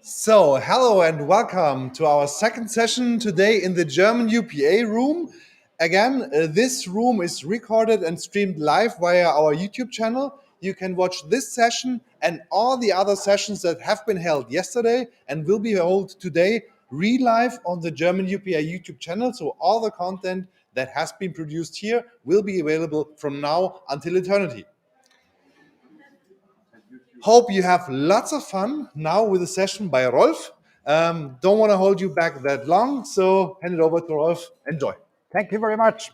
So, hello and welcome to our second session today in the German UPA room. Again, this room is recorded and streamed live via our YouTube channel. You can watch this session and all the other sessions that have been held yesterday and will be held today re-live on the German UPA YouTube channel. So all the content that has been produced here will be available from now until eternity. Hope you have lots of fun now with the session by Rolf. Don't want to hold you back that long, so hand it over to Rolf. Enjoy. Thank you very much.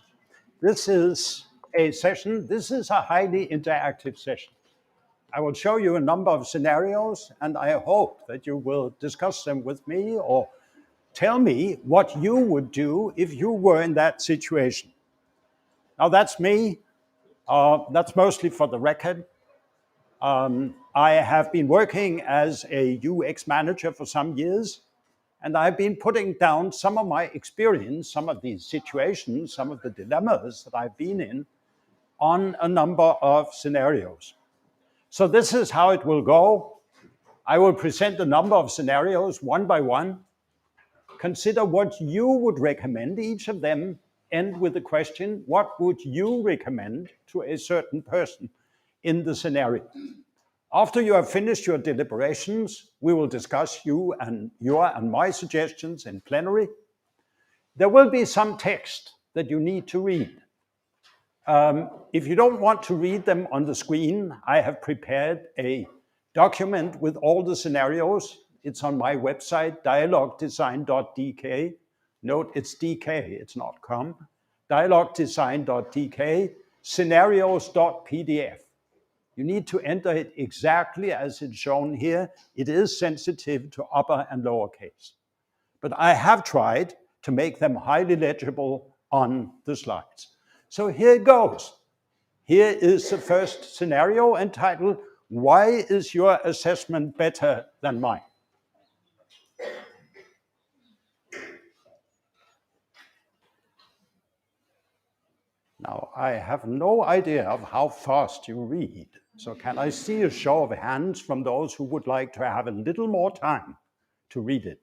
This is a session. This is a highly interactive session. I will show you a number of scenarios, and I hope that you will discuss them with me or tell me what you would do if you were in that situation. Now, that's me. That's mostly for the record. I have been working as a UX manager for some years, and I've been putting down some of my experience, some of these situations, some of the dilemmas that I've been in on a number of scenarios. So this is how it will go. I will present a number of scenarios one by one. Consider what you would recommend. Each of them end with the question, what would you recommend to a certain person in the scenario? After you have finished your deliberations, we will discuss your and my suggestions in plenary. There will be some text that you need to read. If you don't want to read them on the screen, I have prepared a document with all the scenarios. It's on my website, dialogdesign.dk. Note it's DK, it's not com. Dialogdesign.dk, scenarios.pdf. You need to enter it exactly as it's shown here. It is sensitive to upper and lower case. But I have tried to make them highly legible on the slides. So here it goes. Here is the first scenario entitled, Why is your assessment better than mine? Now, I have no idea of how fast you read. So can I see a show of hands from those who would like to have a little more time to read it?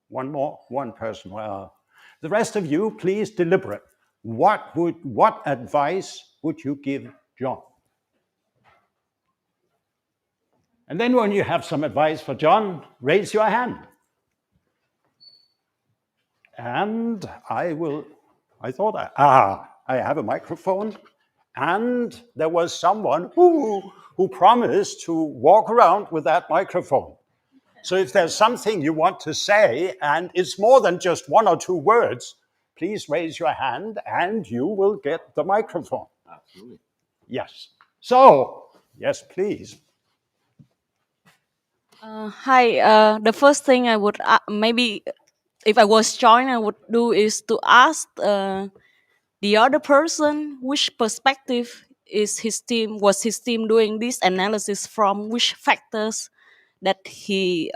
One person. Well, the rest of you, please deliberate. What advice would you give John? And then when you have some advice for John, raise your hand. And I have a microphone. And there was someone who promised to walk around with that microphone. So if there's something you want to say, and it's more than just one or two words, please raise your hand and you will get the microphone. Absolutely. Yes. So, yes, please. Hi. The first thing I would maybe, if I was John, I would do is to ask the other person which perspective was his team doing this analysis from, which factors that he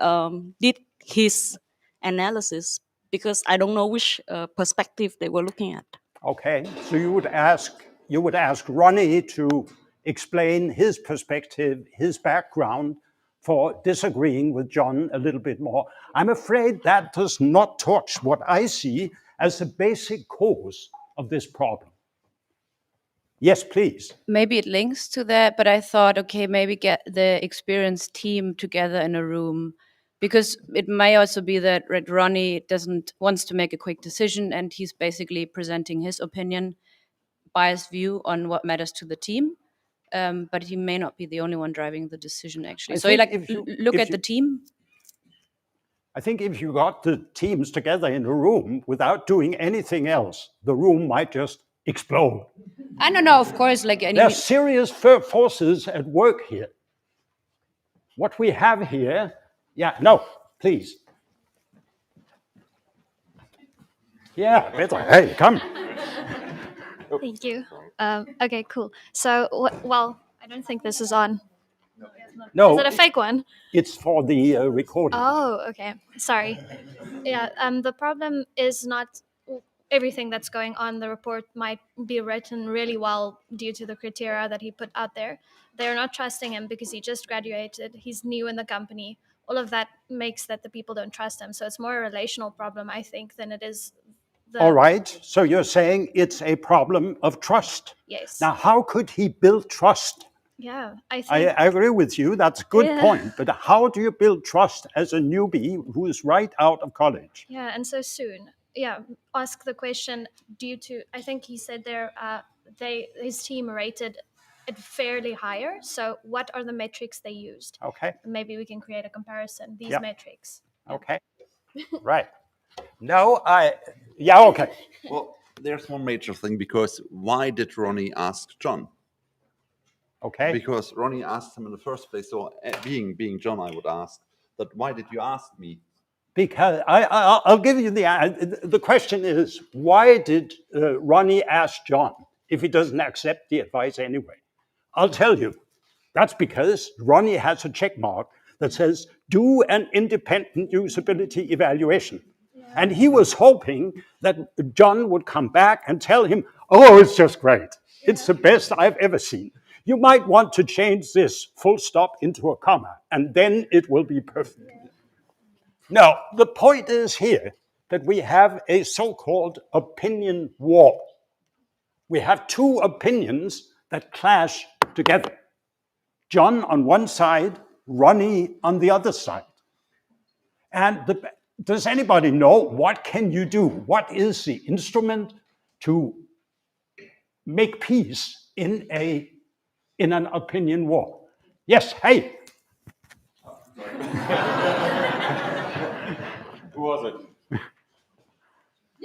did his analysis, because I don't know which perspective they were looking at. Okay, so you would ask Ronnie to explain his perspective, his background for disagreeing with John a little bit more. I'm afraid that does not touch what I see as the basic cause of this problem. Yes, please. Maybe it links to that, but I thought, okay, maybe get the experienced team together in a room, because it may also be that Ronnie wants to make a quick decision and he's basically presenting his opinion, biased view on what matters to the team. But he may not be the only one driving the decision, actually. So look at the team. I think if you got the teams together in a room without doing anything else, the room might just explode. I don't know, of course. There are serious forces at work here. What we have here, please. Yeah, Petr, hey, come. Thank you. Okay, cool. So, I don't think this is on. No. Is it a fake one? It's for the recording. Oh, okay. Sorry. Yeah. The problem is not. everything that's going on in the report might be written really well due to the criteria that he put out there. They're not trusting him because he just graduated. He's new in the company. All of that makes that the people don't trust him. So it's more a relational problem, I think, than it is the... All right, so you're saying it's a problem of trust. Yes. Now, how could he build trust? Yeah, I think... I agree with you, that's a good point, but how do you build trust as a newbie who is right out of college? Yeah, and so soon. Yeah, ask the question due to, I think he said there, his team rated it fairly higher. So what are the metrics they used? Okay. Maybe we can create a comparison, these metrics. Okay, right. No, okay. Well, there's one major thing, because why did Ronnie ask John? Okay. Because Ronnie asked him in the first place. So being John, I would ask that, why did you ask me? Because I'll give you the question is, why did Ronnie ask John if he doesn't accept the advice anyway? I'll tell you, that's because Ronnie has a check mark that says, do an independent usability evaluation. And he was hoping that John would come back and tell him, oh, it's just great. It's the best I've ever seen. You might want to change this full stop into a comma, and then it will be perfect. Now, the point is here that we have a so-called opinion war. We have two opinions that clash together. John on one side, Ronnie on the other side. And does anybody know what can you do? What is the instrument to make peace in an opinion war? Yes, hey. Who was it?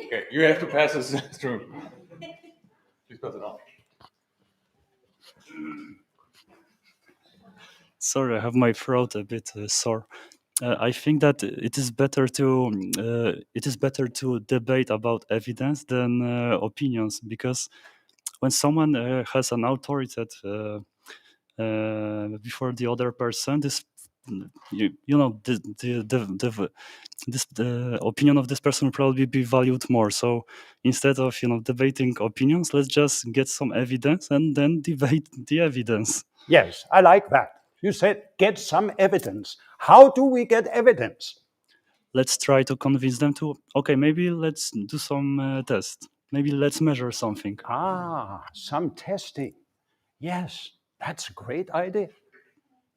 Okay, you have to pass this through. Please pass it on. Sorry, I have my throat a bit sore. I think that it is better to debate about evidence than opinions, because when someone has an authority before the other person, this the opinion of this person will probably be valued more. So instead of debating opinions, let's just get some evidence and then debate the evidence. Yes, I like that. You said get some evidence. How do we get evidence? Let's try to convince them to, okay, maybe let's do some tests. Maybe let's measure something. Some testing. Yes, that's a great idea.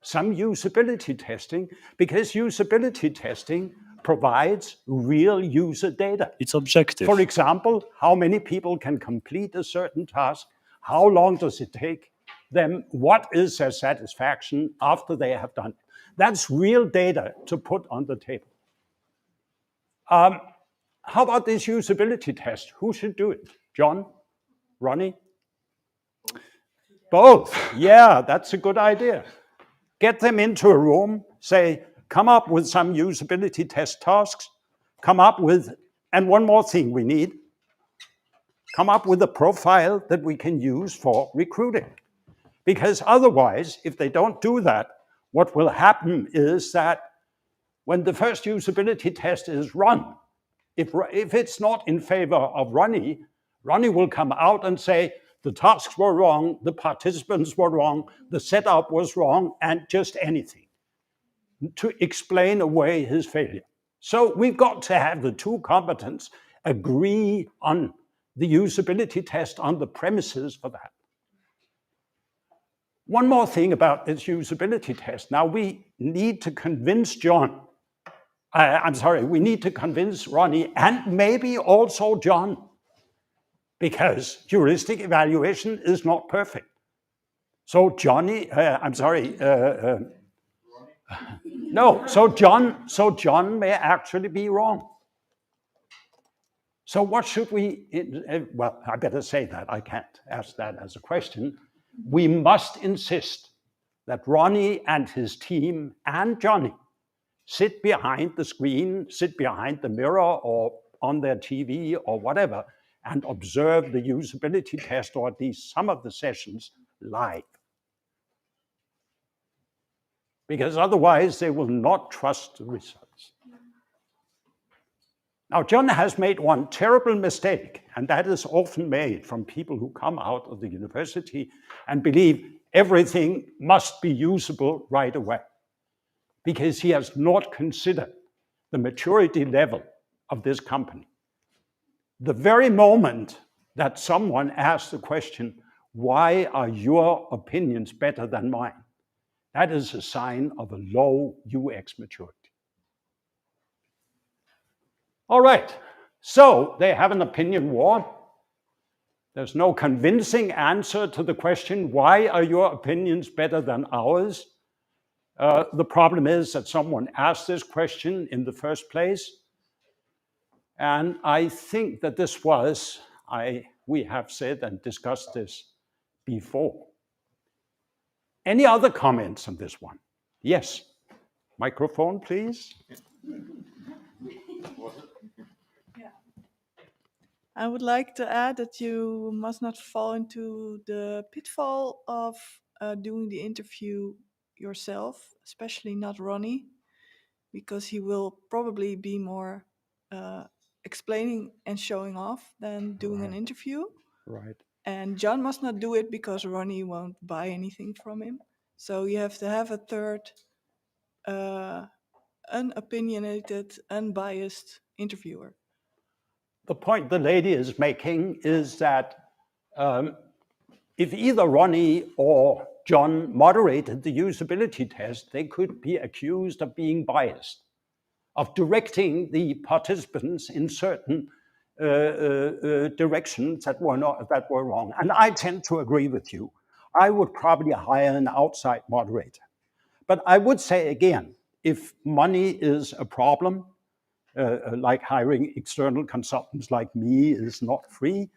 Some usability testing, because usability testing provides real user data. It's objective. For example, how many people can complete a certain task? How long does it take them? What is their satisfaction after they have done it? That's real data to put on the table. How about this usability test? Who should do it? John? Ronnie? Both. Yeah, that's a good idea. Get them into a room, say, come up with some usability test tasks, come up with, and one more thing we need, come up with a profile that we can use for recruiting. Because otherwise, if they don't do that, what will happen is that when the first usability test is run, if it's not in favor of Ronnie will come out and say, the tasks were wrong, the participants were wrong, the setup was wrong, and just anything to explain away his failure. So we've got to have the two combatants agree on the usability test on the premises for that. One more thing about this usability test. Now we need to convince we need to convince Ronnie and maybe also John, because heuristic evaluation is not perfect. So John may actually be wrong. So what should we, well, I better say that, I can't ask that as a question. We must insist that Ronnie and his team and Johnny sit behind the screen, sit behind the mirror or on their TV or whatever, and observe the usability test, or at least some of the sessions, live. Because otherwise they will not trust the results. Now, John has made one terrible mistake, and that is often made from people who come out of the university and believe everything must be usable right away, because he has not considered the maturity level of this company. The very moment that someone asks the question, why are your opinions better than mine? That is a sign of a low UX maturity. All right, so they have an opinion war. There's no convincing answer to the question, why are your opinions better than ours? The problem is that someone asked this question in the first place. And I think that this was, we have said and discussed this before. Any other comments on this one? Yes. Microphone, please. I would like to add that you must not fall into the pitfall of doing the interview yourself, especially not Ronnie, because he will probably be more explaining and showing off than doing an interview. Right. And John must not do it because Ronnie won't buy anything from him. So you have to have a third unopinionated, unbiased interviewer. The point the lady is making is that if either Ronnie or John moderated the usability test, they could be accused of being biased, of directing the participants in certain directions that were wrong. And I tend to agree with you. I would probably hire an outside moderator. But I would say again, if money is a problem, like hiring external consultants like me is not free,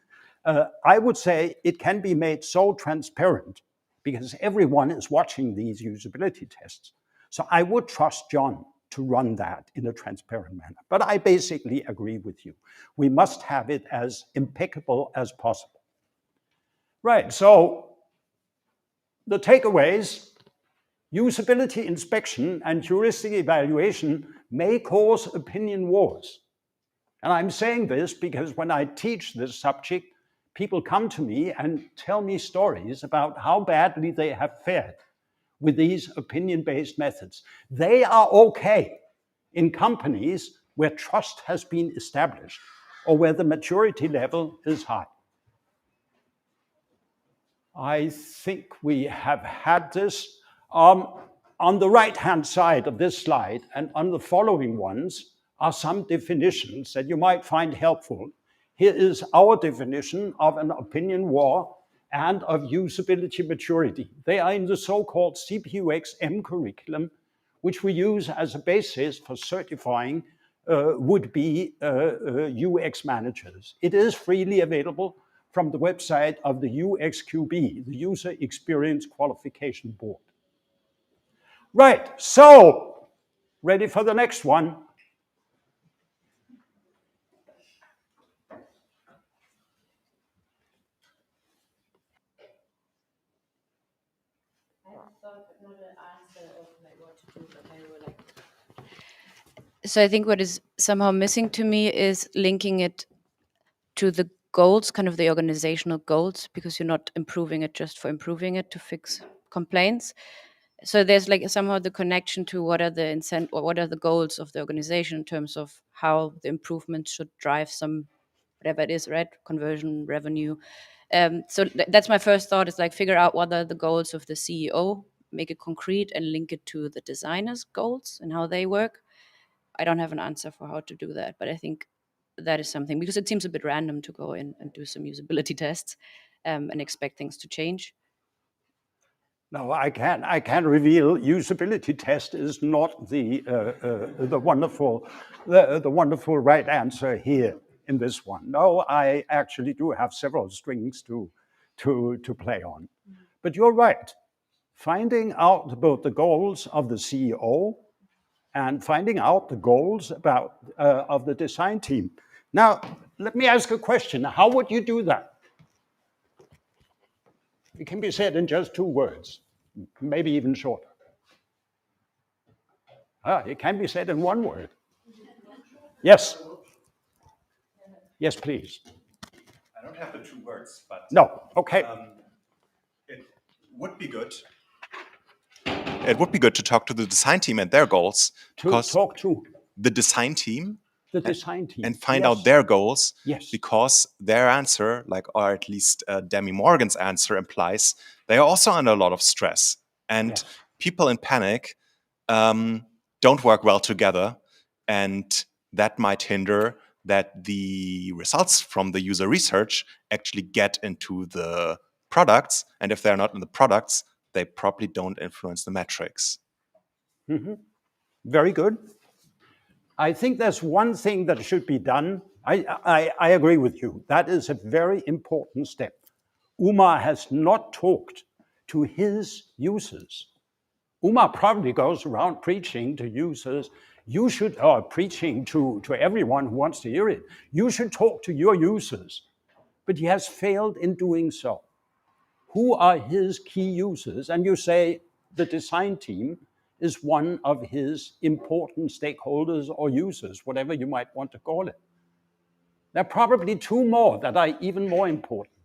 I would say it can be made so transparent because everyone is watching these usability tests. So I would trust John to run that in a transparent manner. But I basically agree with you. We must have it as impeccable as possible. Right, so the takeaways: usability inspection and heuristic evaluation may cause opinion wars. And I'm saying this because when I teach this subject, people come to me and tell me stories about how badly they have fared with these opinion-based methods. They are okay in companies where trust has been established or where the maturity level is high. I think we have had this. On the right-hand side of this slide and on the following ones are some definitions that you might find helpful. Here is our definition of an opinion war and of usability maturity. They are in the so-called CPUX-M curriculum, which we use as a basis for certifying would-be UX managers. It is freely available from the website of the UXQB, the User Experience Qualification Board. Right, so ready for the next one. So I think what is somehow missing to me is linking it to the goals, kind of the organizational goals, because you're not improving it just for improving it to fix complaints. So there's like somehow the connection to what are the goals of the organization in terms of how the improvement should drive some, whatever it is, right? Conversion, revenue. So that's my first thought, is like figure out what are the goals of the CEO, make it concrete and link it to the designer's goals and how they work. I don't have an answer for how to do that, but I think that is something, because it seems a bit random to go in and do some usability tests and expect things to change. No, I can reveal usability test is not the wonderful right answer here in this one. No, I actually do have several strings to play on. But you're right. Finding out about the goals of the CEO and finding out the goals of the design team. Now, let me ask a question. How would you do that? It can be said in just 2 words, maybe even shorter. It can be said in 1 word. Yes? Yes, please. I don't have the 2 words, but No, okay. It would be good to talk to the design team and their goals. To talk to the design team the design team and find yes. out their goals, Yes. because their answer, like, or at least Demi Morgan's answer implies, they are also under a lot of stress, and Yes. people in panic don't work well together, and that might hinder that the results from the user research actually get into the products, and if they're not in the products, they probably don't influence the metrics. Very good. I think there's one thing that should be done. I agree with you. That is a very important step. Umar has not talked to his users. Umar probably goes around preaching to users. You should, or preaching to everyone who wants to hear it. You should talk to your users. But he has failed in doing so. Who are his key users? And you say the design team is one of his important stakeholders or users, whatever you might want to call it. There are probably 2 more that are even more important.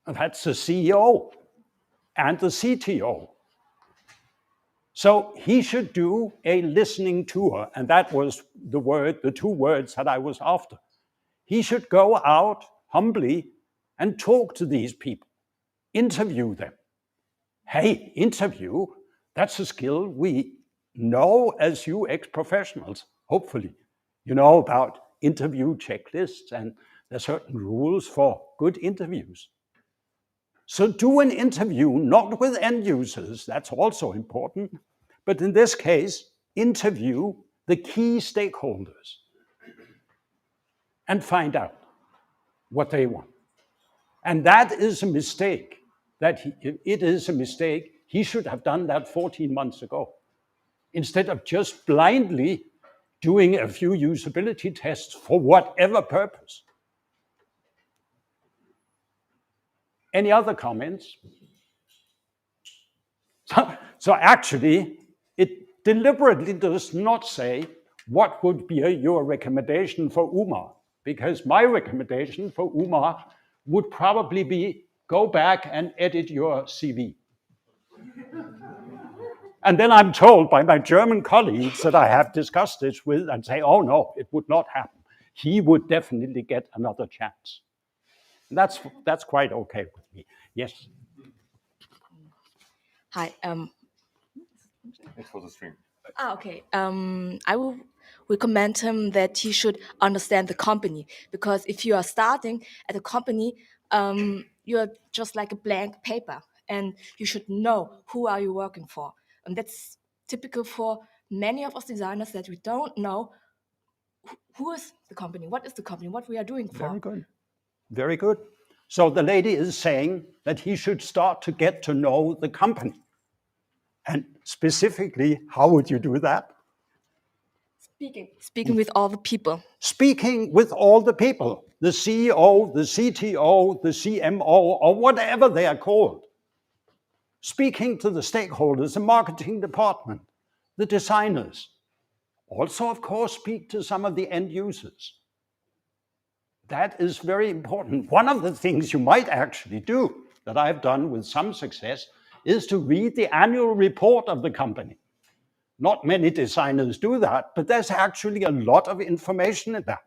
And that's the CEO and the CTO. So he should do a listening tour, and that was the 2 words that I was after. He should go out humbly and talk to these people, interview them. Hey, interview, that's a skill we know as UX professionals, hopefully. You know about interview checklists, and there are certain rules for good interviews. So do an interview, not with end users, that's also important, but in this case, interview the key stakeholders and find out what they want. And that is a mistake. It is a mistake. He should have done that 14 months ago, instead of just blindly doing a few usability tests for whatever purpose. Any other comments? So actually, it deliberately does not say what would be your recommendation for Umar, because my recommendation for Umar would probably be go back and edit your CV. And then I'm told by my German colleagues that I have discussed this with and say, oh no, it would not happen. He would definitely get another chance. And that's quite okay with me. Yes. Hi. It's for the stream. Okay. I will recommend him that he should understand the company, because if you are starting at a company, you are just like a blank paper, and you should know who are you working for. And that's typical for many of us designers, that we don't know who is the company, what is the company, what we are doing for. Very good. Very good. So the lady is saying that he should start to get to know the company. And specifically, how would you do that? Speaking with all the people. Speaking with all the people, the CEO, the CTO, the CMO, or whatever they are called. Speaking to the stakeholders, the marketing department, the designers. Also, of course, speak to some of the end users. That is very important. One of the things you might actually do, that I've done with some success, is to read the annual report of the company. Not many designers do that, but there's actually a lot of information in that.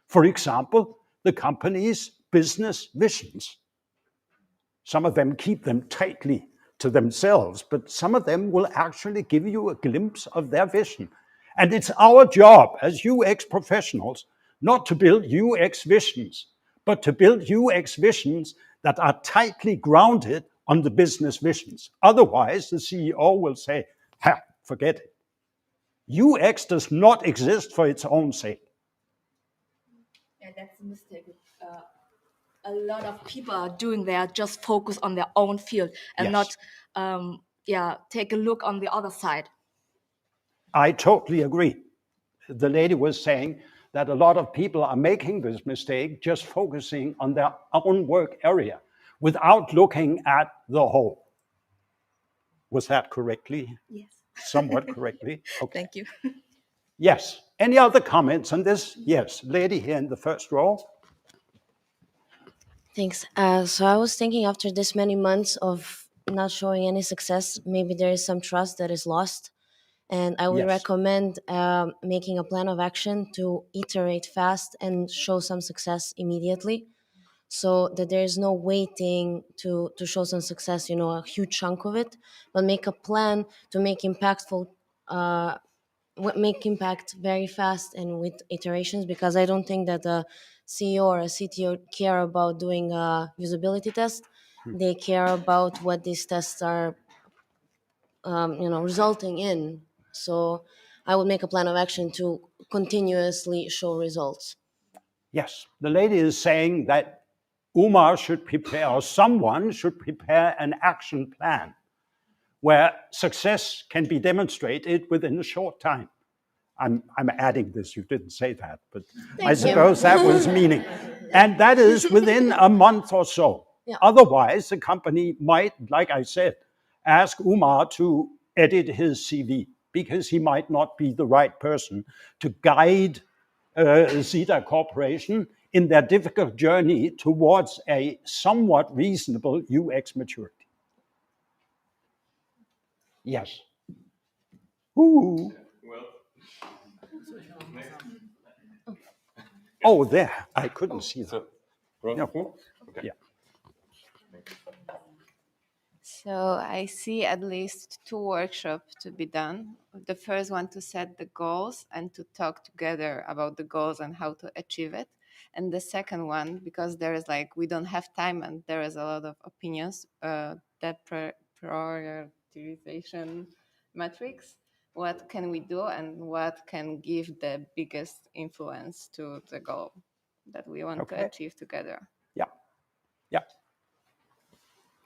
For example, the company's business visions. Some of them keep them tightly to themselves, but some of them will actually give you a glimpse of their vision. And it's our job as UX professionals not to build UX visions, but to build UX visions that are tightly grounded on the business visions. Otherwise, the CEO will say, forget it. UX does not exist for its own sake. Yeah, that's a mistake. A lot of people are doing that, just focus on their own field and Yes. not take a look on the other side. I totally agree. The lady was saying that a lot of people are making this mistake, just focusing on their own work area without looking at the whole. Was that correctly? Yes. Somewhat correctly? Okay. Thank you. Yes. Any other comments on this? Yes, lady here in the first row. Thanks. So I was thinking after this many months of not showing any success, maybe there is some trust that is lost. And I would Yes. recommend making a plan of action to iterate fast and show some success immediately, so that there is no waiting to show some success, a huge chunk of it, but make a plan to make make impact very fast and with iterations, because I don't think that a CEO or a CTO care about doing a usability test. They care about what these tests are resulting in. So I would make a plan of action to continuously show results. Yes, the lady is saying that Umar should prepare, or someone should prepare an action plan where success can be demonstrated within a short time. I'm adding this, you didn't say that, but I suppose that was meaning. And that is within a month or so. Yeah. Otherwise, the company might, like I said, ask Umar to edit his CV, because he might not be the right person to guide Zeta Corporation in their difficult journey towards a somewhat reasonable UX maturity. Yes. Ooh. Oh, there. I couldn't see that. No. Okay. Yeah. So I see at least 2 workshops to be done. The first one to set the goals and to talk together about the goals and how to achieve it. And the second one, because there is we don't have time and there is a lot of opinions, that prioritization matrix. What can we do and what can give the biggest influence to the goal that we want to achieve together? Yeah. Yeah.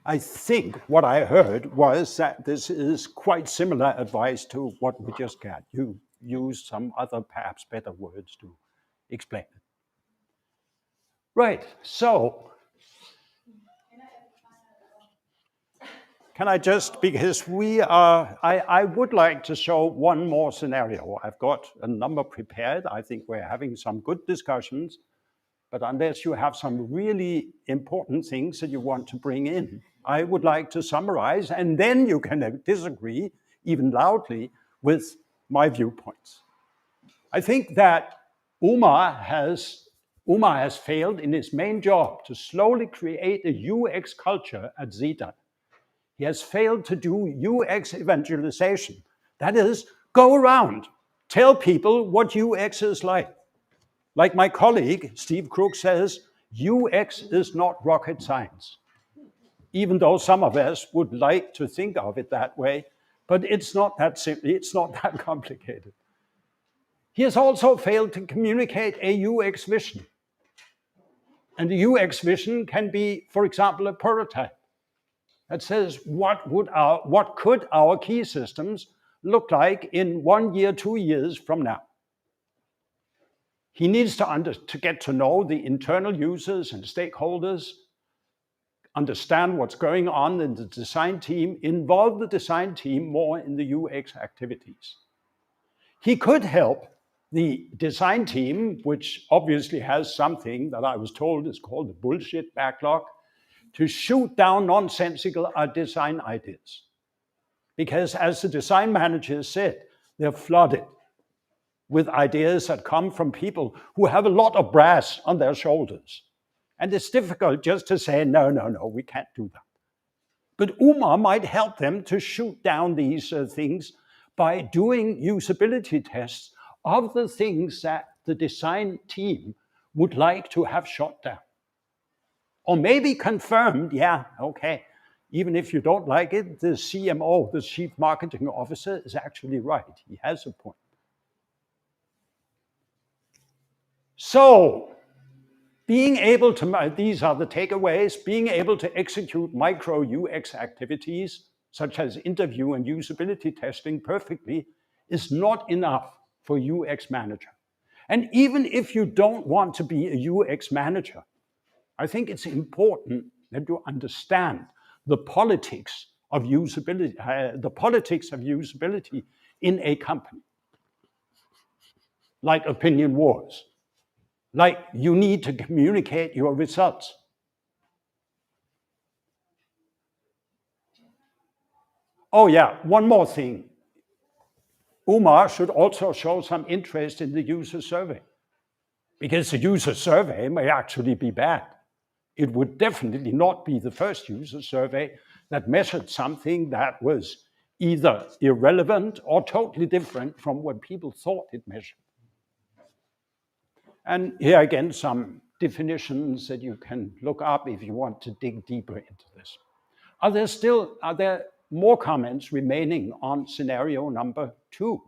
I think what I heard was that this is quite similar advice to what we just got. You use some other, perhaps better words to explain it. Right, so can I just, because I would like to show one more scenario. I've got a number prepared. I think we're having some good discussions, but unless you have some really important things that you want to bring in, I would like to summarize, and then you can disagree, even loudly, with my viewpoints. I think that Umar has failed in his main job to slowly create a UX culture at Zeta. He has failed to do UX evangelization. That is, go around, tell people what UX is like. Like my colleague, Steve Crook, says, UX is not rocket science, even though some of us would like to think of it that way, but it's not that simple, it's not that complicated. He has also failed to communicate a UX vision. And the UX vision can be, for example, a prototype that says what could our key systems look like in 1 year, 2 years from now. He needs to get to know the internal users and stakeholders, understand what's going on in the design team, involve the design team more in the UX activities. He could help the design team, which obviously has something that I was told is called the bullshit backlog, to shoot down nonsensical design ideas. Because as the design manager said, they're flooded with ideas that come from people who have a lot of brass on their shoulders. And it's difficult just to say, no, we can't do that. But Umar might help them to shoot down these things by doing usability tests of the things that the design team would like to have shot down. Or maybe confirmed, yeah, okay, even if you don't like it, the CMO, the Chief Marketing Officer, is actually right. He has a point. So, being able to, these are the takeaways, being able to execute micro UX activities, such as interview and usability testing perfectly, is not enough for UX manager. And even if you don't want to be a UX manager, I think it's important that you understand the politics of usability, in a company. like opinion wars, like you need to communicate your results. Oh yeah, one more thing. Umar should also show some interest in the user survey, because the user survey may actually be bad. It would definitely not be the first user survey that measured something that was either irrelevant or totally different from what people thought it measured. And here again, some definitions that you can look up if you want to dig deeper into this. Are there more comments remaining on scenario number 2?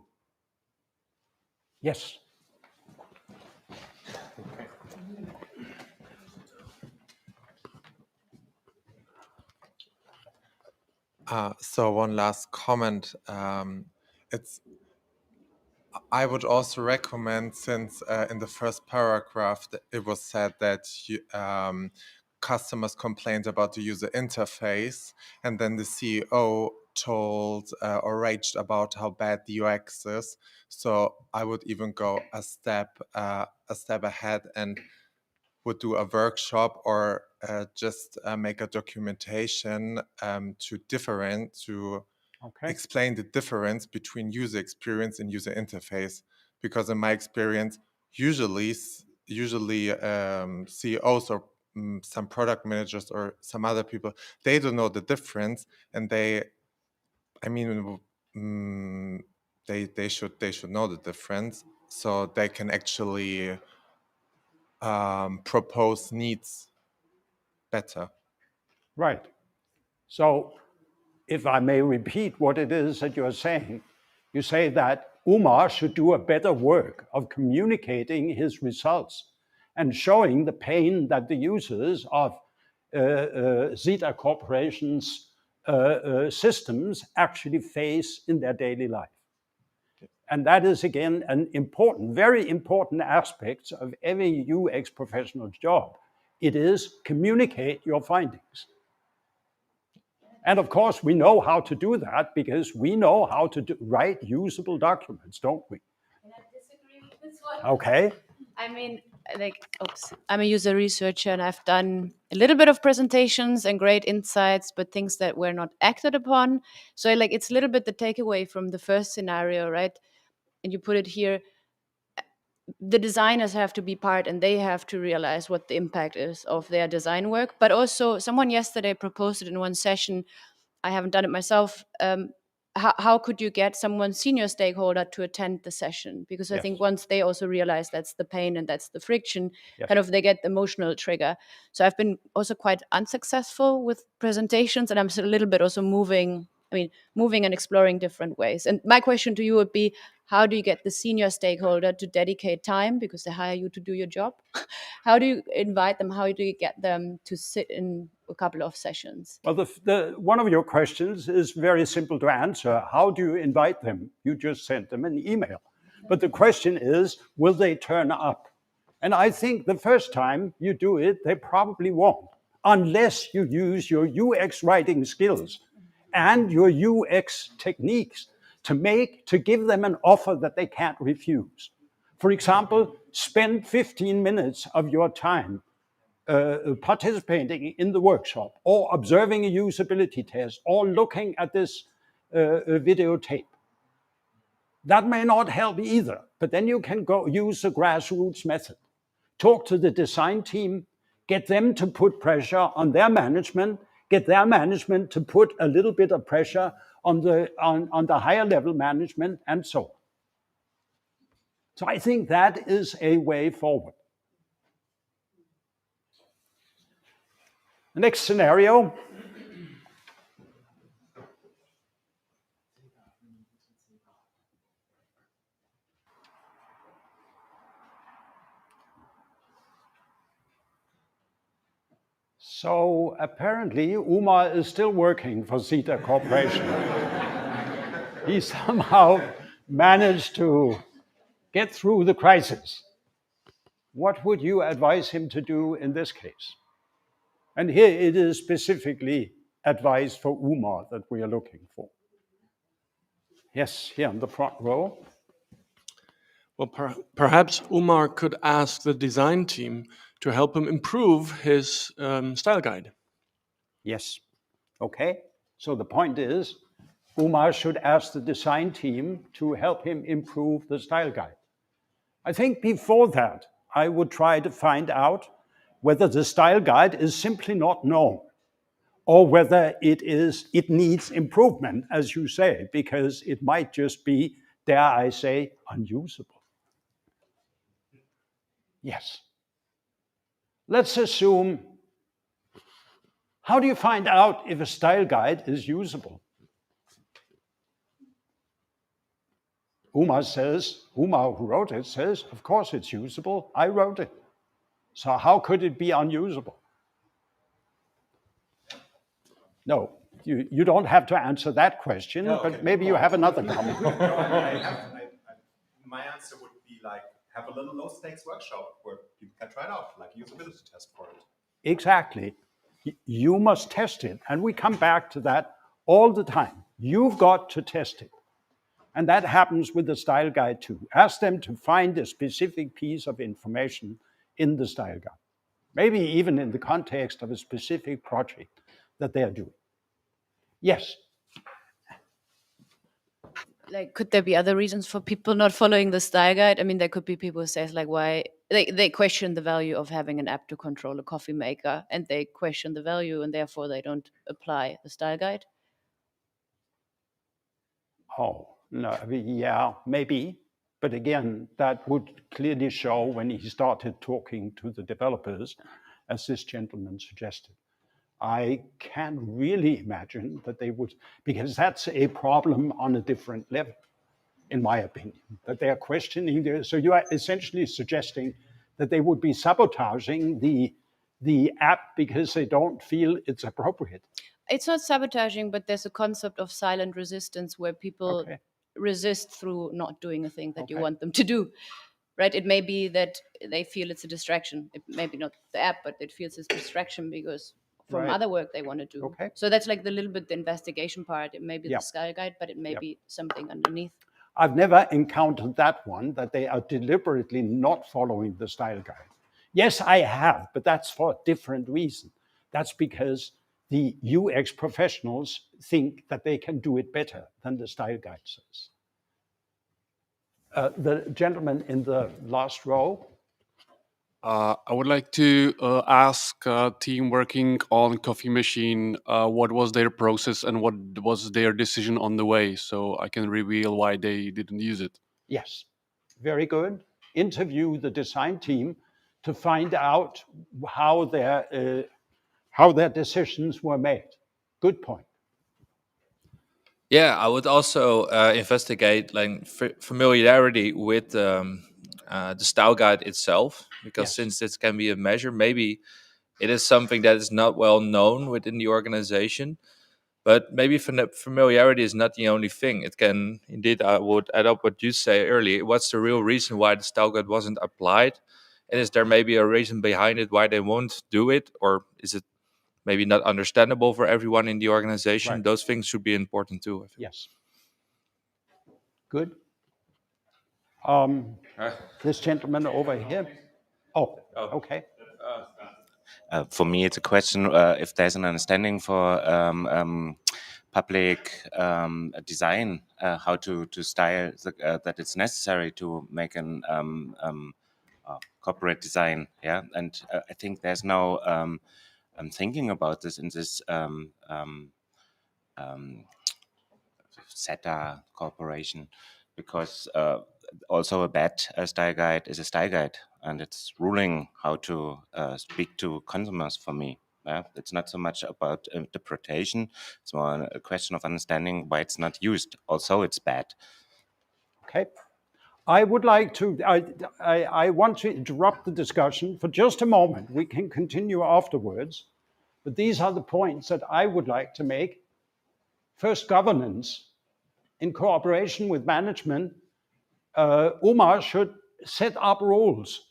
Yes. So one last comment. I would also recommend, since in the first paragraph it was said that customers complained about the user interface, and then the CEO told or raged about how bad the UX is. So I would even go a step ahead and would do a workshop or just make a documentation to explain the difference between user experience and user interface. Because in my experience, usually CEOs or some product managers or some other people, they don't know the difference, and they should know the difference, so they can actually propose needs better. Right. So if I may repeat what it is that you're saying, you say that Umar should do a better work of communicating his results and showing the pain that the users of Zeta Corporation's systems actually face in their daily life. And that is, again, an important, very important aspect of every UX professional's job. It is communicate your findings. And of course, we know how to do that because we know how to write usable documents, don't we? Can I disagree with this one? Okay. I mean, I'm a user researcher and I've done a little bit of presentations and great insights, but things that were not acted upon. So it's a little bit the takeaway from the first scenario, right? And you put it here, the designers have to be part and they have to realize what the impact is of their design work. But also someone yesterday proposed it in one session. I haven't done it myself. How could you get someone senior stakeholder to attend the session? Because I think once they also realize that's the pain and that's the friction, kind of they get the emotional trigger. So I've been also quite unsuccessful with presentations, and I'm a little bit also moving and exploring different ways. And my question to you would be, how do you get the senior stakeholder to dedicate time because they hire you to do your job? How do you invite them? How do you get them to sit in a couple of sessions? Well, one of your questions is very simple to answer. How do you invite them? You just sent them an email. But the question is, will they turn up? And I think the first time you do it, they probably won't, unless you use your UX writing skills and your UX techniques to give them an offer that they can't refuse. For example, spend 15 minutes of your time participating in the workshop or observing a usability test or looking at this videotape. That may not help either, but then you can go use the grassroots method. Talk to the design team, get them to put pressure on their management, get their management to put a little bit of pressure on the higher level management, and so on. So I think that is a way forward. The next scenario. So apparently Umar is still working for Zeta Corporation. He somehow managed to get through the crisis. What would you advise him to do in this case? And here it is specifically advice for Umar that we are looking for. Yes, here in the front row. Well, perhaps Umar could ask the design team to help him improve his style guide. Yes. Okay. So the point is, Umar should ask the design team to help him improve the style guide. I think before that, I would try to find out whether the style guide is simply not known, or whether it needs improvement, as you say, because it might just be, dare I say, unusable. Yes. Let's assume, how do you find out if a style guide is usable? Umar who wrote it says, of course it's usable, I wrote it. So how could it be unusable? No, you don't have to answer that question, No, but okay. maybe you have another comment. My answer would be like, have a little low stakes workshop where people can try it out, like usability test for it. Exactly. You must test it. And we come back to that all the time. You've got to test it. And that happens with the style guide too. Ask them to find a specific piece of information in the style guide, maybe even in the context of a specific project that they are doing. Yes. Like, could there be other reasons for people not following the style guide? I mean, there could be people who say, like, why they question the value of having an app to control a coffee maker, and they question the value, and therefore they don't apply the style guide. Oh, no, I mean, yeah, maybe. But again, that would clearly show when he started talking to the developers, as this gentleman suggested. I can't really imagine that they would, because that's a problem on a different level, in my opinion, that they are questioning. So you are essentially suggesting that they would be sabotaging the app because they don't feel it's appropriate. It's not sabotaging, but there's a concept of silent resistance where people resist through not doing a thing that you want them to do. Right? It may be that they feel it's a distraction. It may be not the app, but it feels it's a distraction because from other work they want to do. So that's like the little bit the investigation part. It may be the style guide, but it may be something underneath. I've never encountered that one, that they are deliberately not following the style guide. Yes, I have, but that's for a different reason. That's because the UX professionals think that they can do it better than the style guide says. The gentleman in the last row. I would like to ask a team working on Coffee Machine what was their process and what was their decision on the way, so I can reveal why they didn't use it. Yes, very good. Interview the design team to find out how their decisions were made. Good point. Yeah, I would also investigate like familiarity with the style guide itself, because since it can be a measure, maybe it is something that is not well known within the organization. But maybe familiarity is not the only thing. It can indeed, I would add up what you say earlier. What's the real reason why the style guide wasn't applied? And is there maybe a reason behind it why they won't do it? Or is it maybe not understandable for everyone in the organization? Those things should be important too, I think. Yes. Good. This gentleman over here. Oh, okay. For me, it's a question if there's an understanding for public design, how to style that it's necessary to make an corporate design. Yeah, and I think there's no. I'm thinking about this in this SETA corporation, because also a bad style guide is a style guide, and it's ruling how to speak to consumers for me. It's not so much about interpretation, it's more a question of understanding why it's not used. Also, it's bad. Okay. I would like to, I want to interrupt the discussion for just a moment. We can continue afterwards, but these are the points that I would like to make. First, governance. In cooperation with management, Umar should set up rules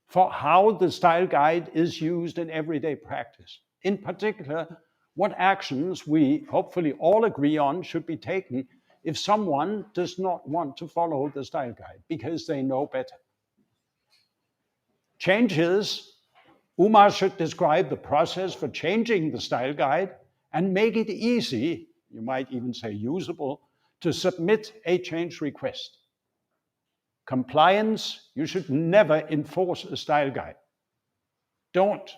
for how the style guide is used in everyday practice. In particular, what actions we hopefully all agree on should be taken if someone does not want to follow the style guide because they know better. Changes, Umar should describe the process for changing the style guide and make it easy, you might even say usable, to submit a change request. Compliance, you should never enforce a style guide. Don't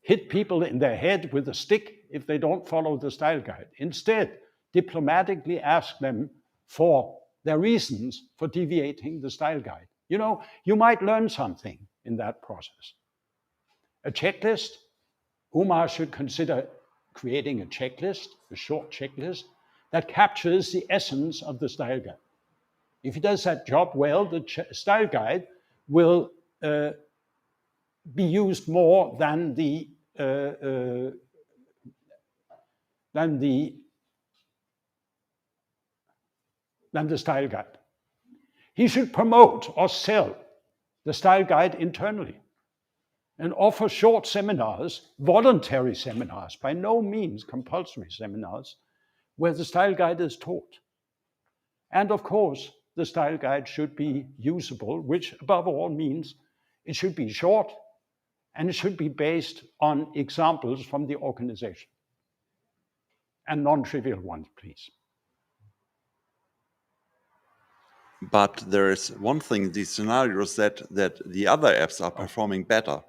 hit people in their head with a stick if they don't follow the style guide. Instead, diplomatically ask them for their reasons for deviating the style guide. You know, you might learn something in that process. A checklist, Umar should consider creating a checklist, a short checklist, that captures the essence of the style guide. If he does that job well, the style guide will be used more than the style guide. He should promote or sell the style guide internally and offer short seminars, voluntary seminars, by no means compulsory seminars, where the style guide is taught. And of course, the style guide should be usable, which above all means it should be short and it should be based on examples from the organization. And non-trivial ones, please. But there is one thing, the scenario said that the other apps are performing better.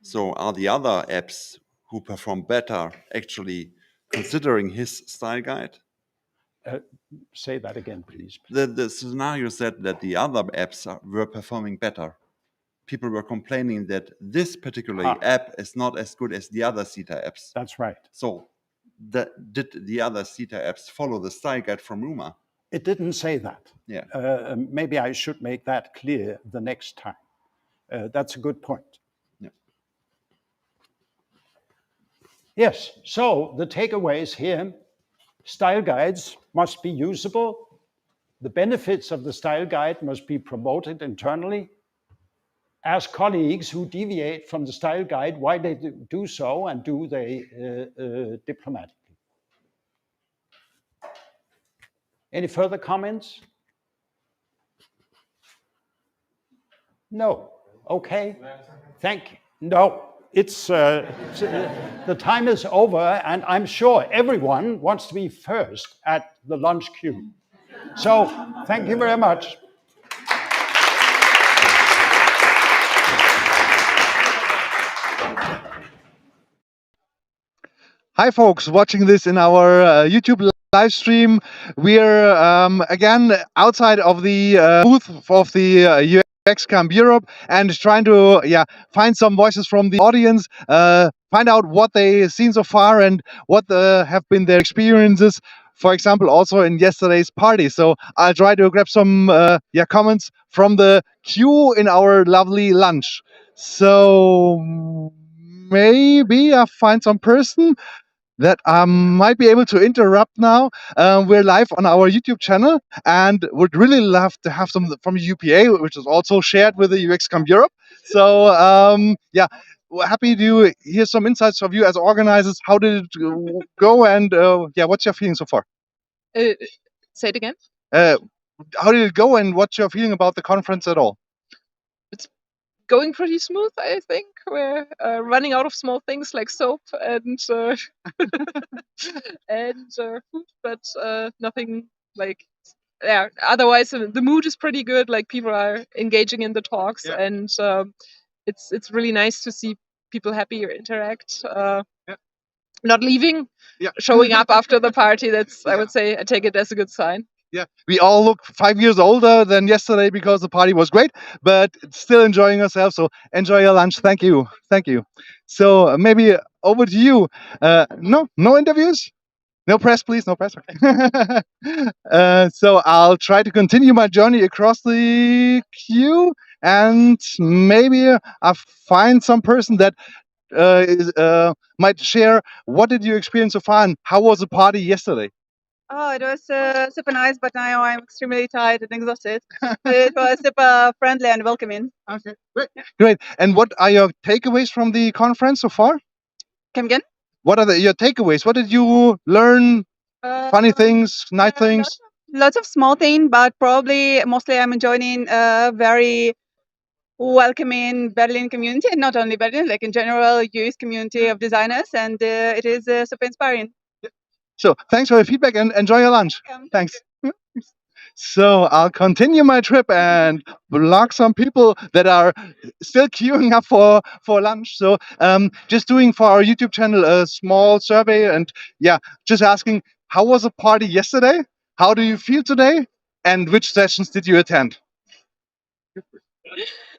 So are the other apps who perform better actually considering his style guide? Say that again, please. The scenario said that the other apps were performing better. People were complaining that this particular app is not as good as the other CETA apps. That's right. So did the other CETA apps follow the style guide from Umar? It didn't say that. Yeah. Maybe I should make that clear the next time. That's a good point. Yeah. Yes, so the takeaways here, style guides must be usable. The benefits of the style guide must be promoted internally. Ask colleagues who deviate from the style guide why they do so, and do they diplomatically. Any further comments? No. Okay. Thank you. No, it's the time is over, and I'm sure everyone wants to be first at the lunch queue. So thank you very much. Hi, folks, watching this in our YouTube live stream. We're again outside of the booth of the UXCamp Europe and trying to find some voices from the audience, find out what they've seen so far and what have been their experiences, for example, also in yesterday's party. So I'll try to grab some comments from the queue in our lovely lunch. So maybe I'll find some person that I might be able to interrupt now. We're live on our YouTube channel and would really love to have some from UPA, which is also shared with the UXCamp Europe. So we're happy to hear some insights from you as organizers. How did it go, and what's your feeling so far? Say it again. How did it go, and what's your feeling about the conference at all? Going pretty smooth, I think. We're running out of small things like soap and and food, but nothing like otherwise the mood is pretty good. Like, people are engaging in the talks, and it's really nice to see people happy or interact. Not leaving, showing up after the party. That's I would say I take it as a good sign. Yeah, we all look 5 years older than yesterday because the party was great, but still enjoying ourselves. So enjoy your lunch. Thank you. Thank you. So maybe over to you. No interviews? No press, please. No press. So I'll try to continue my journey across the queue, and maybe I'll find some person that might share what did you experience so far and how was the party yesterday? Oh, it was super nice, but now I'm extremely tired and exhausted. It was super friendly and welcoming. Okay, great. Great. And what are your takeaways from the conference so far? Come again? What are your takeaways? What did you learn? Funny things, nice things? Lots of small things, but probably mostly I'm enjoying a very welcoming Berlin community, and not only Berlin, like in general, UX community of designers, and it is super inspiring. So thanks for your feedback and enjoy your lunch. Thanks. So I'll continue my trip and block some people that are still queuing up for lunch. So just doing for our YouTube channel a small survey and yeah, just asking how was the party yesterday? How do you feel today? And which sessions did you attend?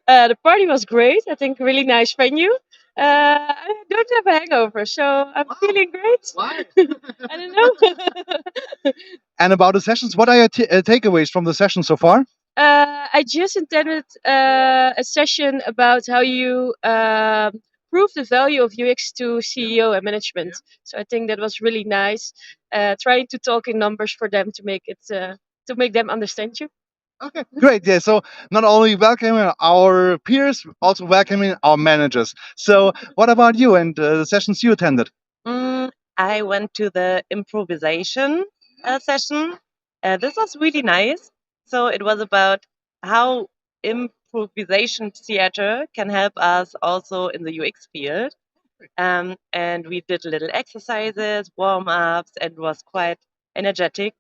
The party was great. I think really nice venue. I don't have a hangover, so I'm feeling great. I don't know. And about the sessions, what are your takeaways from the session so far? I just attended a session about how you prove the value of UX to CEO and management. So I think that was really nice. Trying to talk in numbers for them to make it to make them understand you. Okay, great. Yeah, so not only welcoming our peers, also welcoming our managers. So what about you and the sessions you attended? I went to the improvisation session. This was really nice. So it was about how improvisation theater can help us also in the UX field. And we did little exercises, warm-ups, and it was quite energetic.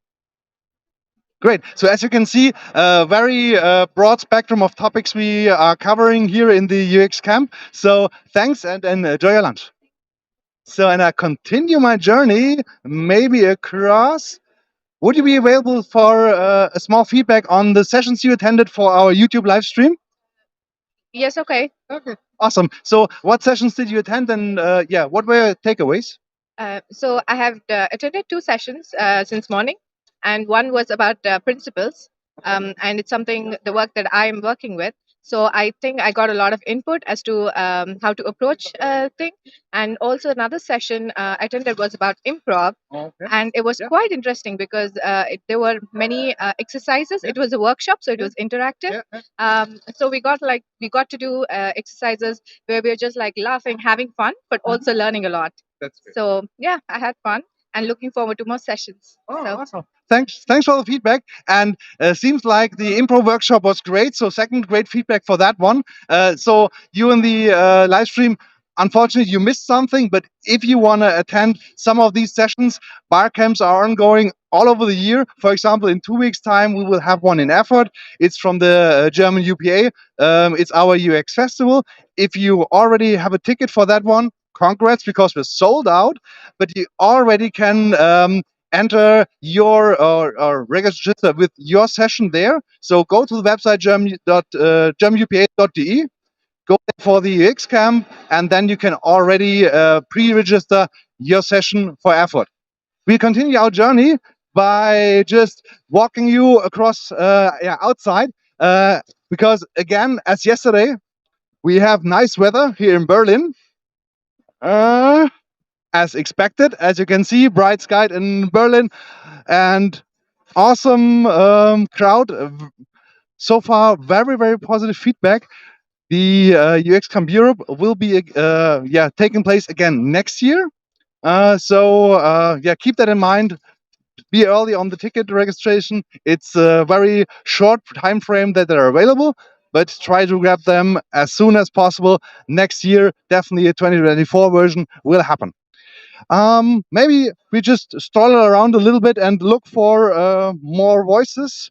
Great. So as you can see, a very broad spectrum of topics we are covering here in the UX camp. So thanks and enjoy your lunch. So and I continue my journey, maybe across. Would you be available for a small feedback on the sessions you attended for our YouTube live stream? Yes, okay. Okay. Awesome. So what sessions did you attend and yeah, what were your takeaways? So I have attended 2 sessions since morning, and one was about principles, and it's something the work that I am working with. So I think I got a lot of input as to how to approach a thing, and also another session I attended was about improv, and it was quite interesting because there were many exercises. It was a workshop, so it was interactive. So we got to do exercises where we were just like laughing, having fun, but also learning a lot. That's great. So yeah, I had fun and looking forward to more sessions. So Awesome. Thanks for the feedback. And seems like the improv workshop was great. So second, great feedback for that one. So you in the live stream, unfortunately, you missed something. But if you want to attend some of these sessions, BarCamps are ongoing all over the year. For example, in 2 weeks' time, we will have one in Erfurt. It's from the German UPA. It's our UX festival. If you already have a ticket for that one, congrats, because we're sold out. But you already can enter your or register with your session there. So go to the website germanupa.de, go there for the UXCamp, and then you can already pre-register your session for Erfurt. We continue our journey by just walking you across outside because again, as yesterday, we have nice weather here in Berlin. As expected, as you can see, bright sky in Berlin and awesome crowd. So far, very positive feedback. The UXCamp Europe will be taking place again next year. So keep that in mind. Be early on the ticket registration. It's a very short time frame that they're available, but try to grab them as soon as possible. Next year, definitely a 2024 version will happen. Maybe we just stroll around a little bit and look for more voices.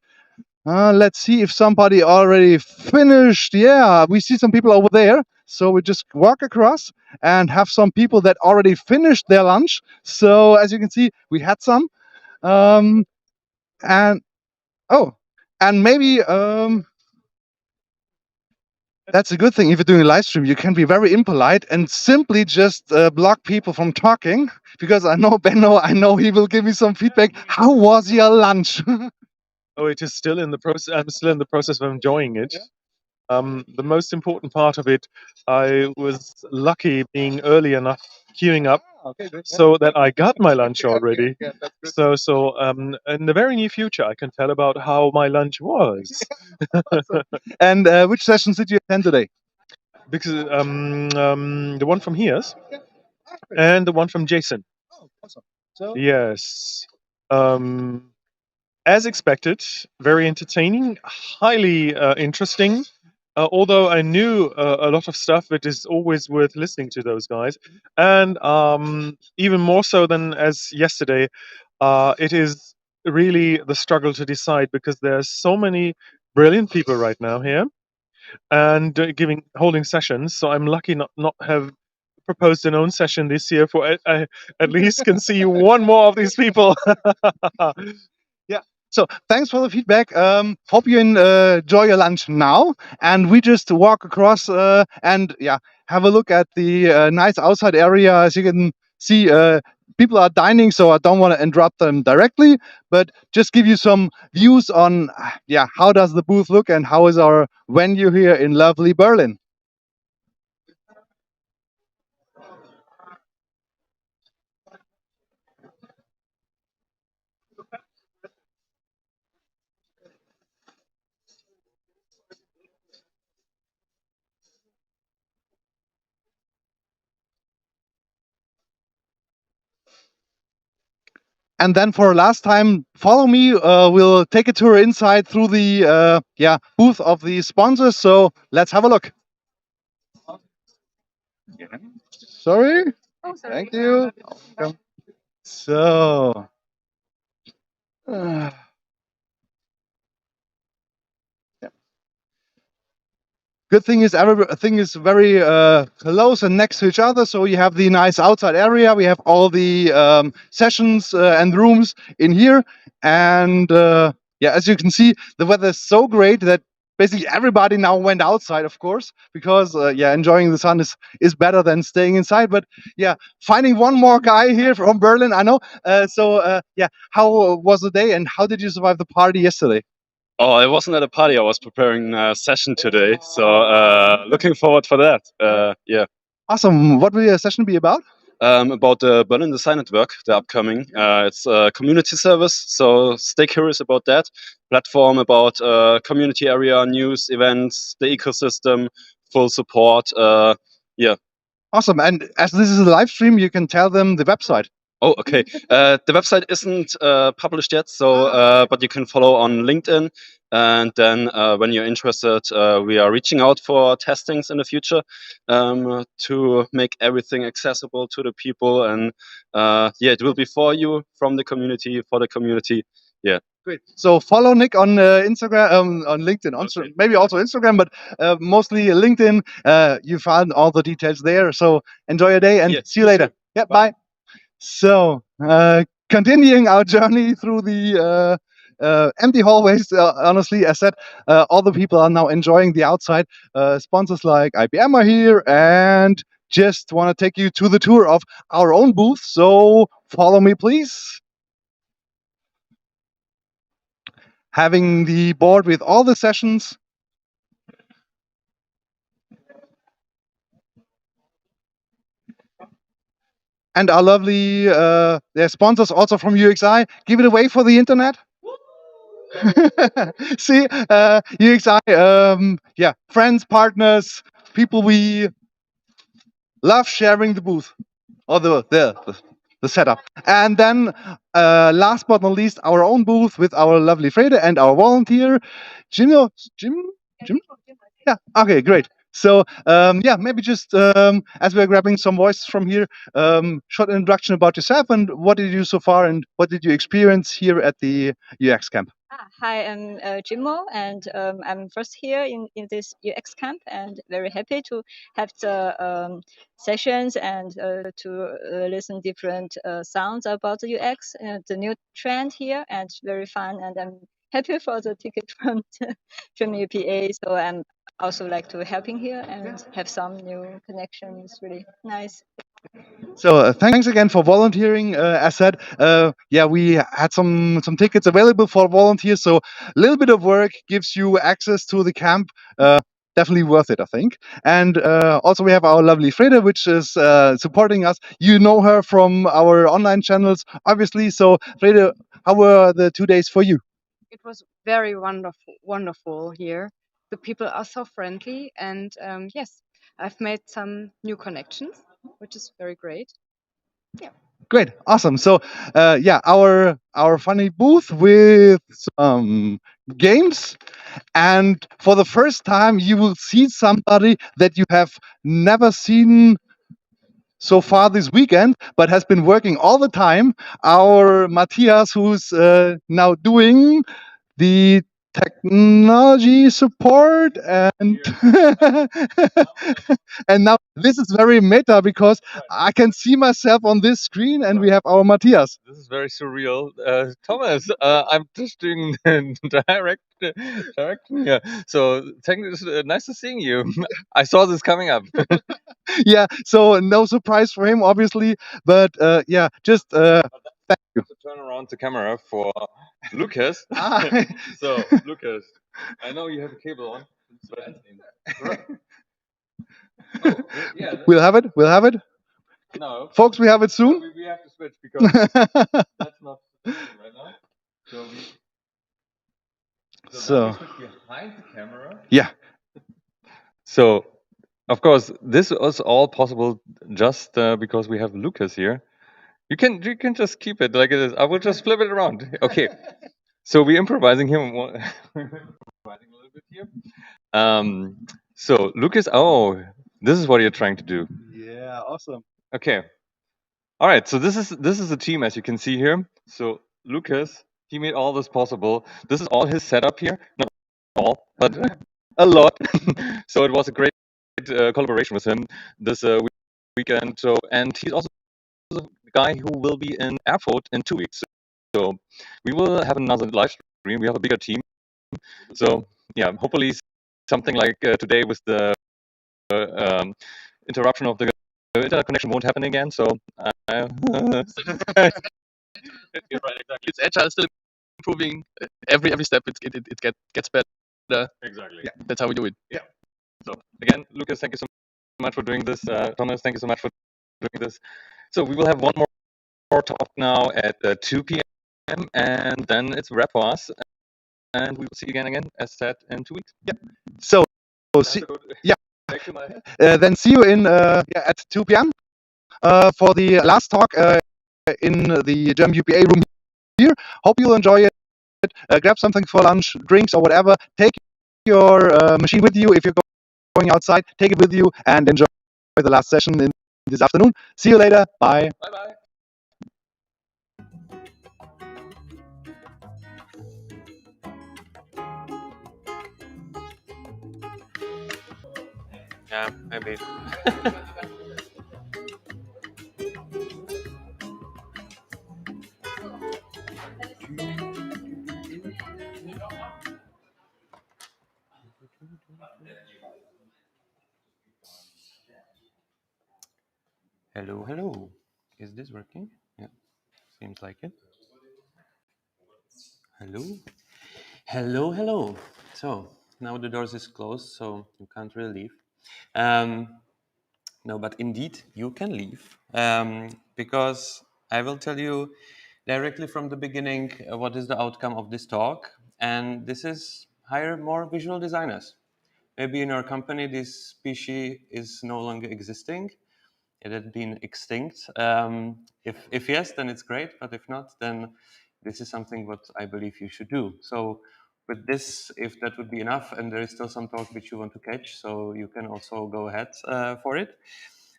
Let's see if somebody already finished. Yeah, we see some people over there. So we just walk across and have some people that already finished their lunch. So as you can see, we had some. And maybe that's a good thing. If you're doing a live stream, you can be very impolite and simply just block people from talking. Because I know Benno, I know he will give me some feedback. How was your lunch? Oh, it is still in the process. I'm still in the process of enjoying it. The most important part of it, I was lucky being early enough queuing up so that I got my lunch already. So in the very near future, I can tell about how my lunch was. And which sessions did you attend today? Because the one from here's and the one from Jason. Oh, awesome. So yes. Um, as expected, very entertaining, highly interesting. Although I knew a lot of stuff, it is always worth listening to those guys. And even more so than as yesterday, it is really the struggle to decide because there's so many brilliant people right now here and holding sessions. So I'm lucky not have proposed an own session this year for I at least can see one more of these people. Yeah. So thanks for the feedback. Hope you enjoy your lunch now, and we just walk across and yeah, have a look at the nice outside area. As you can see, people are dining, so I don't want to interrupt them directly, but just give you some views on yeah, how does the booth look and how is our venue here in lovely Berlin. And then for last time, follow me. We'll take a tour inside through the yeah, booth of the sponsors. So let's have a look. Sorry. Oh, sorry. Thank you. Welcome. So. Good thing is everything is very close and next to each other. So you have the nice outside area. We have all the sessions and rooms in here. And yeah, as you can see, the weather is so great that basically everybody now went outside, of course, because yeah, enjoying the sun is better than staying inside. But yeah, finding one more guy here from Berlin, I know. So yeah, how was the day and how did you survive the party yesterday? Oh, I wasn't at a party. I was preparing a session today, so looking forward for that. Yeah. Awesome. What will your session be about? About the Berlin Design Network, the upcoming. It's a community service, so stay curious about that. Platform about community area, news, events, the ecosystem, full support. Yeah. Awesome. And as this is a live stream, you can tell them the website. Oh, okay. The website isn't published yet, so but you can follow on LinkedIn. And then when you're interested, we are reaching out for testings in the future to make everything accessible to the people. And yeah, it will be for you, from the community, for the community. Yeah. Great. So follow Nick on Instagram, on LinkedIn, okay. Maybe also Instagram, but mostly LinkedIn. You find all the details there. So enjoy your day and see you later. Yeah, bye. So, continuing our journey through the empty hallways, honestly, as said, all the people are now enjoying the outside. Sponsors like IBM are here and just want to take you to the tour of our own booth. So, follow me, please. Having the board with all the sessions. And our lovely their sponsors also from UXI. Give it away for the internet. See, UXI, yeah, friends, partners, people we love sharing the booth or the setup. And then, last but not least, our own booth with our lovely Frede and our volunteer, Jim. Yeah. Okay. Great. So yeah, maybe just as we're grabbing some voices from here, short introduction about yourself and what did you do so far and what did you experience here at the UXCamp? Hi, I'm Jimmo, and I'm first here in this UX camp, and very happy to have the sessions and to listen different sounds about the UX and the new trend here, and very fun. And I'm happy for the ticket from the German UPA, so I'm also like to helping here and have some new connections. Really nice. So thanks again for volunteering. As said, yeah, we had some tickets available for volunteers. So a little bit of work gives you access to the camp. Definitely worth it, I think. And also we have our lovely Freda, which is supporting us. You know her from our online channels, obviously. So Freda, how were the 2 days for you? It was very wonderful here. The people are so friendly, and yes, I've made some new connections, which is very great. Yeah. Great, awesome. So, yeah, our funny booth with some games, and for the first time, you will see somebody that you have never seen so far this weekend, but has been working all the time. Our Matthias, who's now doing the technology support, and and now this is very meta because I can see myself on this screen, and we have our Matthias. This is very surreal. Thomas, I'm just doing directing here. So thank you. Nice to seeing you. I saw this coming up. Yeah, so no surprise for him, obviously, but yeah, just thank you. To turn around the camera for Lucas. So Lucas, I know you have a cable on. Oh, yeah. We'll have it. We'll have it. No, Folks, we have it soon. No, we have to switch because that's not right now. So So now we switch behind the camera. yeah. So, of course, this was all possible just because we have Lucas here. You can just keep it like it is. I will just flip it around. Okay. So we're improvising here. Improvising a little bit here. So Lucas, oh, this is what you're trying to do. Yeah, awesome. Okay. All right. So this is a team, as you can see here. So Lucas, he made all this possible. This is all his setup here. Not all, but a lot. So it was a great collaboration with him this weekend. So, and he's also the guy who will be in Erfurt in 2 weeks. So we will have another live stream. We have a bigger team. So yeah, hopefully something like today with the interruption of the internet connection won't happen again. So You're right, exactly. It's agile, still improving. Every step, it gets better. Exactly. Yeah, that's how we do it. Yeah. So again, Lucas, thank you so much for doing this. Thomas, thank you so much for doing this. So we will have one more talk now at 2 p.m. and then it's a wrap for us. And we will see you again, as said, in 2 weeks. Yeah. So see, yeah. Back to my Then see you in yeah, at 2 p.m. For the last talk in the German UPA room here. Hope you'll enjoy it. Grab something for lunch, drinks, or whatever. Take your machine with you if you're going outside. Take it with you and enjoy the last session in this afternoon. See you later. Bye. Bye bye. Yeah, maybe. Hello, hello. Is this working? Yeah, seems like it. Hello. Hello, hello. So now the doors is closed, so you can't really leave. No, but indeed you can leave because I will tell you directly from the beginning what is the outcome of this talk. And this is hire more visual designers. Maybe in our company this species is no longer existing. It had been extinct. If yes, then it's great. But if not, then this is something what I believe you should do. So with this, if that would be enough, and there is still some talk which you want to catch, so you can also go ahead for it.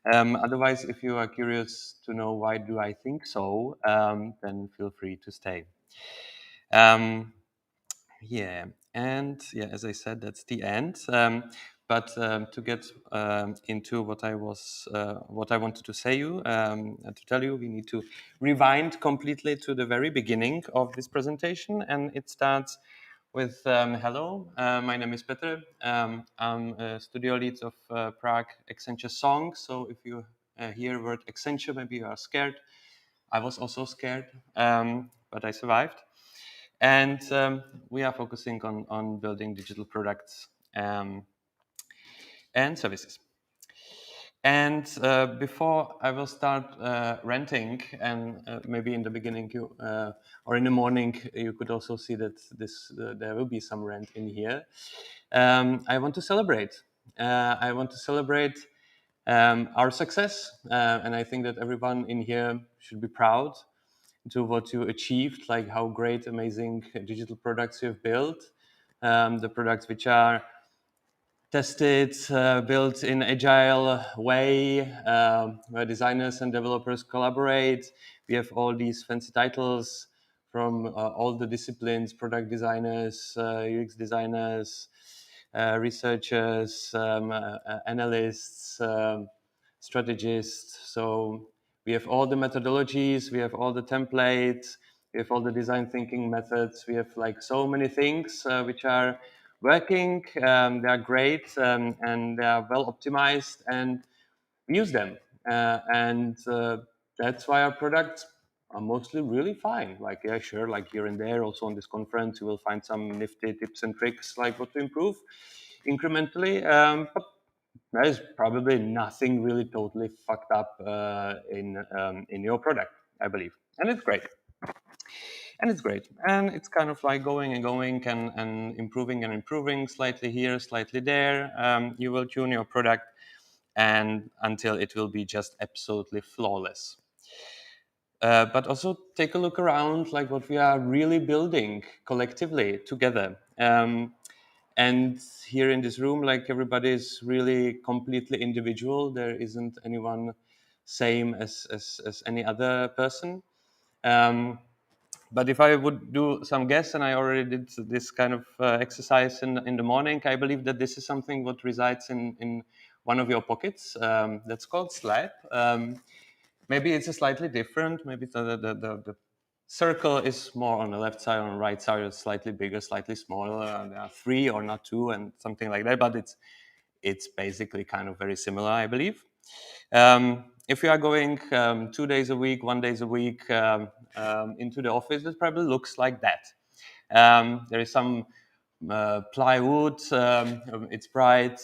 Otherwise, if you are curious to know why do I think so, then feel free to stay. Yeah, and yeah, as I said, that's the end. But to get into what I wanted to say to tell you, we need to rewind completely to the very beginning of this presentation, and it starts with hello. My name is Petr. I'm a studio lead of Prague Accenture Song. So if you hear word Accenture, maybe you are scared. I was also scared, but I survived. And we are focusing on building digital products and services. And before I will start renting, and maybe in the beginning or in the morning, you could also see that there will be some rent in here. I want to celebrate. I want to celebrate our success, and I think that everyone in here should be proud to what you achieved, like how great, amazing digital products you've built, the products which are tested, built in agile way, where designers and developers collaborate. We have all these fancy titles from all the disciplines: product designers, UX designers, researchers, analysts, strategists. So we have all the methodologies, we have all the templates, we have all the design thinking methods. We have like so many things which are working. They are great, and they are well optimized, and we use them. And that's why our products are mostly really fine. Like, yeah, sure, like here and there, also on this conference, you will find some nifty tips and tricks, like what to improve incrementally. But there is probably nothing really totally fucked up in your product, I believe, and it's great. And it's great, and it's kind of like going and going and improving slightly here, slightly there. You will tune your product and until it will be just absolutely flawless. But also take a look around, like what we are really building collectively together. And here in this room, like everybody is really completely individual. There isn't anyone same as any other person. But if I would do some guess, and I already did this kind of exercise in the morning, I believe that this is something what resides in one of your pockets. That's called Slack. Maybe it's a slightly different. Maybe the circle is more on the left side, on the right side is slightly bigger, slightly smaller. There are 3 or not 2 and something like that, but it's basically kind of very similar, I believe. If you are going 2 days a week, 1 day a week into the office, it probably looks like that. There is some plywood, it's bright,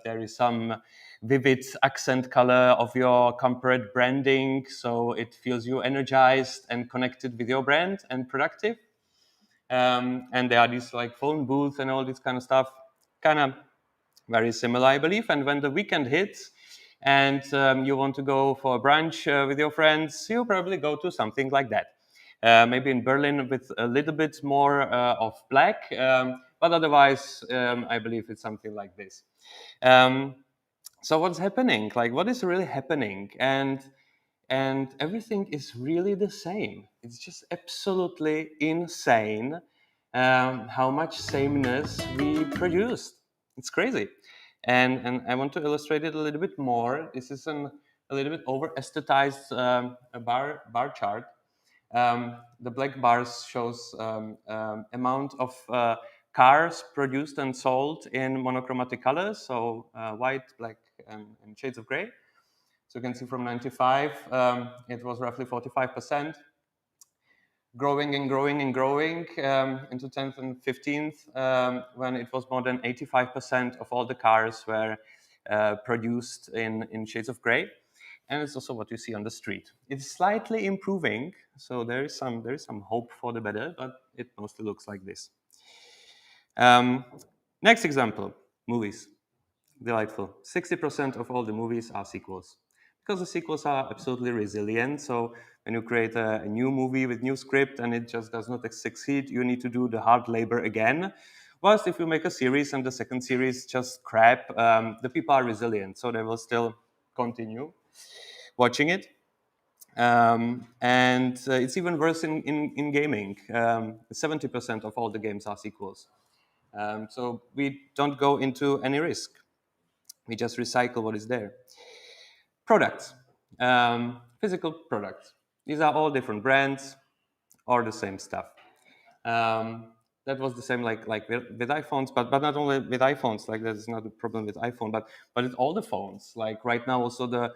there is some vivid accent color of your corporate branding, so it feels you energized and connected with your brand and productive. And there are these like phone booths and all this kind of stuff, kind of very similar, I believe. And when the weekend hits and you want to go for a brunch with your friends, you probably go to something like that. Maybe in Berlin with a little bit more of black, but otherwise, I believe it's something like this. So what's happening? Like, what is really happening? And everything is really the same. It's just absolutely insane how much sameness we produced. It's crazy. And I want to illustrate it a little bit more. This is a little bit over-aesthetized bar chart. The black bars shows amount of cars produced and sold in monochromatic colors, so white, black, and shades of gray. So you can see from 95, it was roughly 45%, growing and growing and growing into 10th and 15th, when it was more than 85% of all the cars were produced in shades of gray. And it's also what you see on the street. It's slightly improving, so there is some hope for the better, but it mostly looks like this. Next example, movies. Delightful. 60% of all the movies are sequels, because the sequels are absolutely resilient. So when you create a new movie with new script and it just does not succeed, you need to do the hard labor again. Whilst if you make a series and the second series just crap, the people are resilient, so they will still continue watching it. And it's even worse in gaming. 70% of all the games are sequels. So we don't go into any risk. We just recycle what is there. Products, physical products. These are all different brands or the same stuff. That was the same like with iPhones, but not only with iPhones. Like that's not a problem with iPhone, but with all the phones. Like right now, also the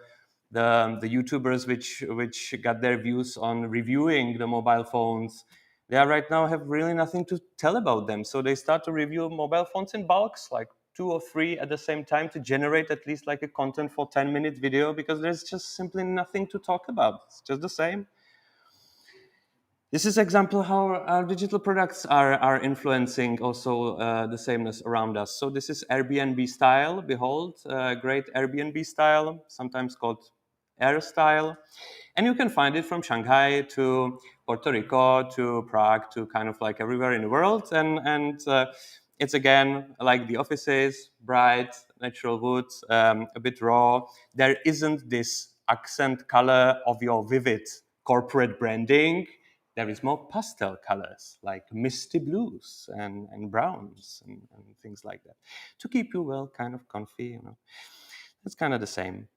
YouTubers which got their views on reviewing the mobile phones, they are right now have really nothing to tell about them. So they start to review mobile phones in bulks, like 2 or 3 at the same time, to generate at least like a content for 10-minute video, because there's just simply nothing to talk about. It's just the same. This is example how our digital products are influencing also the sameness around us. So this is Airbnb style. Behold, great Airbnb style, sometimes called hairstyle. And you can find it from Shanghai to Puerto Rico to Prague to kind of like everywhere in the world. And it's again like the offices, bright, natural wood, a bit raw. There isn't this accent color of your vivid corporate branding. There is more pastel colors like misty blues and browns and things like that to keep you well kind of comfy, you know. It's kind of the same.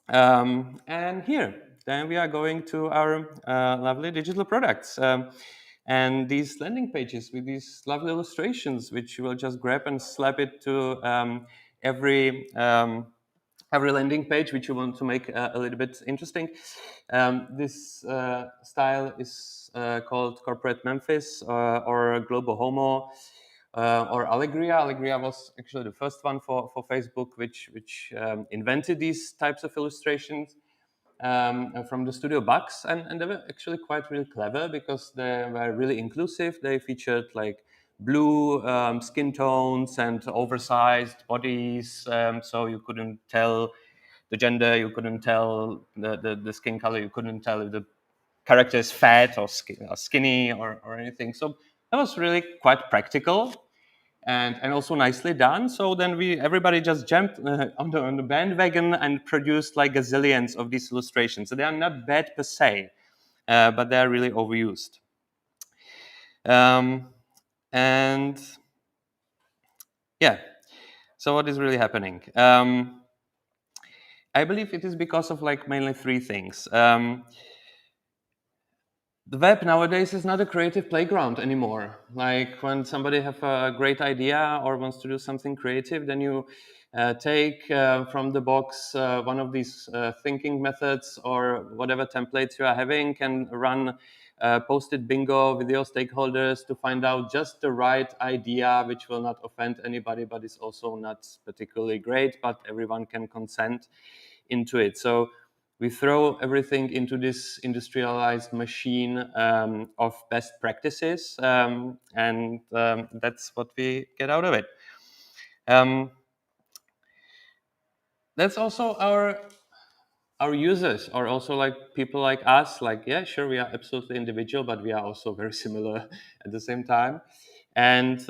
And here, then we are going to our lovely digital products. And these landing pages with these lovely illustrations, which you will just grab and slap it to every landing page which you want to make a little bit interesting. This style is called Corporate Memphis or Global Homo. Or Allegria. Allegria was actually the first one for Facebook, which invented these types of illustrations from the studio Bugs, and they were actually quite really clever because they were really inclusive. They featured like blue skin tones and oversized bodies, so you couldn't tell the gender, you couldn't tell the skin color, you couldn't tell if the character is fat or skinny or anything. So that was really quite practical and also nicely done. So then everybody just jumped on the bandwagon and produced like gazillions of these illustrations. So they are not bad per se, but they are really overused. And yeah, so what is really happening? I believe it is because of like mainly three things. The web nowadays is not a creative playground anymore. Like when somebody have a great idea or wants to do something creative, then you take from the box one of these thinking methods or whatever templates you are having and run post-it bingo with your stakeholders to find out just the right idea, which will not offend anybody, but is also not particularly great, but everyone can consent into it. So we throw everything into this industrialized machine of best practices, and that's what we get out of it. That's also our users are also like people like us. Like, yeah, sure, we are absolutely individual, but we are also very similar at the same time. And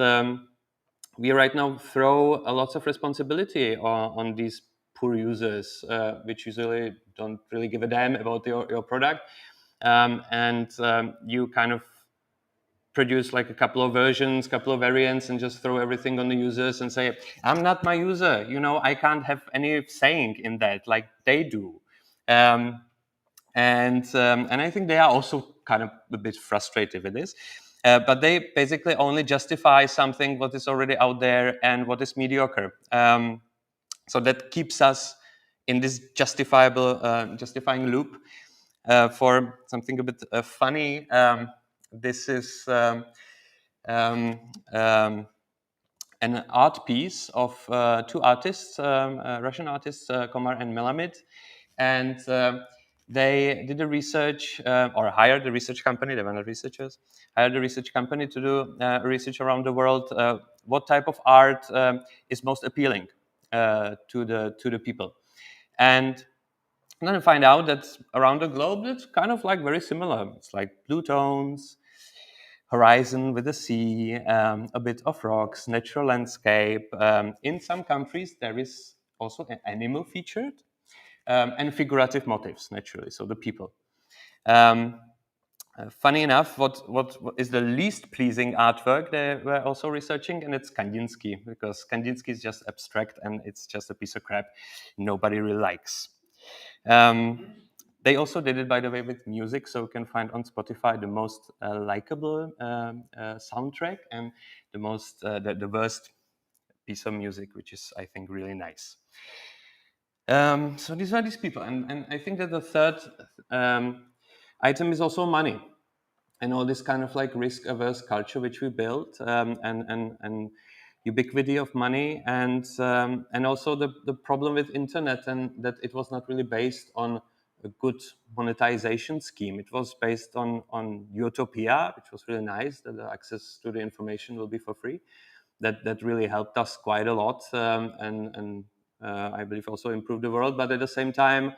we right now throw a lot of responsibility on these poor users, which usually don't really give a damn about your product. You kind of produce like a couple of versions, couple of variants, and just throw everything on the users and say, I'm not my user. You know, I can't have any saying in that like they do. And I think they are also kind of a bit frustrated with this. But they basically only justify something what is already out there and what is mediocre. So that keeps us in this justifying loop. For something a bit funny, this is an art piece of two artists, Russian artists, Komar and Melamed, and they did a research or hired a research company. They were not researchers. Hired a research company to do research around the world. What type of art is most appealing to the people? And then I find out that around the globe it's kind of like very similar. It's like blue tones, horizon with the sea, a bit of rocks, natural landscape. In some countries there is also an animal featured. And figurative motifs, naturally, so the people. Funny enough, what is the least pleasing artwork they were also researching, and it's Kandinsky, because Kandinsky is just abstract and it's just a piece of crap nobody really likes. They also did it, by the way, with music, so you can find on Spotify the most likable soundtrack and the worst piece of music, which is, I think, really nice. So these are these people, and I think that the third item is also money, and all this kind of like risk-averse culture which we built, and ubiquity of money, and also the problem with internet, and that it was not really based on a good monetization scheme. It was based on utopia, which was really nice, that the access to the information will be for free. That really helped us quite a lot, and I believe also improved the world. But at the same time,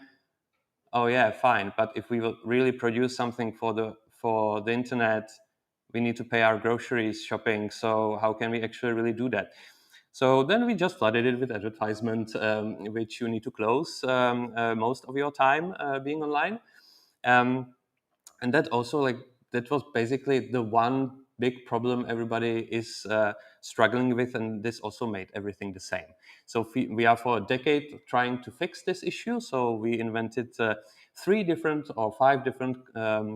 oh yeah, fine, but if we will really produce something for the internet, we need to pay our groceries, shopping. So how can we actually really do that? So then we just flooded it with advertisement, which you need to close most of your time being online. And that also, like, that was basically the one big problem everybody is struggling with, and this also made everything the same. So we are for a decade trying to fix this issue. So we invented 3 different or 5 different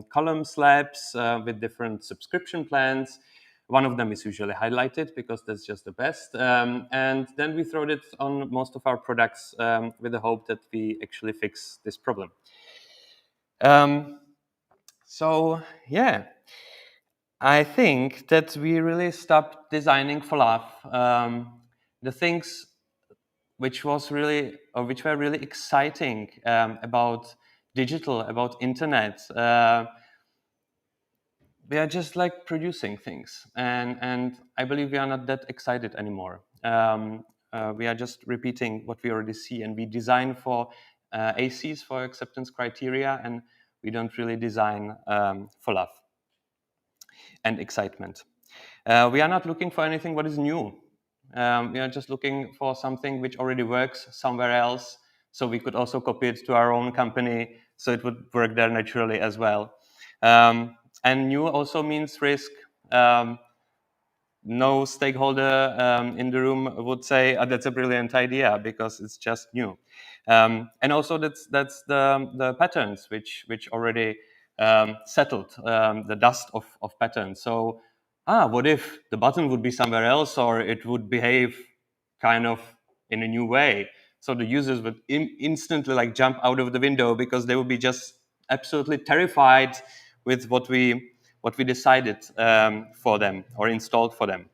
column slabs with different subscription plans. One of them is usually highlighted because that's just the best. And then we throw it on most of our products with the hope that we actually fix this problem. So yeah, I think that we really stopped designing for love. The things which were really exciting about digital, about internet, we are just like producing things, and I believe we are not that excited anymore. We are just repeating what we already see, and we design for ACs, for acceptance criteria, and we don't really design for love and excitement. We are not looking for anything what is new. We are just looking for something which already works somewhere else, so we could also copy it to our own company, so it would work there naturally as well. And new also means risk. No stakeholder in the room would say, oh, that's a brilliant idea, because it's just new. And also that's the patterns which already settled, the dust of patterns. So what if the button would be somewhere else, or it would behave kind of in a new way? So the users would instantly like jump out of the window, because they would be just absolutely terrified with what we decided for them or installed for them.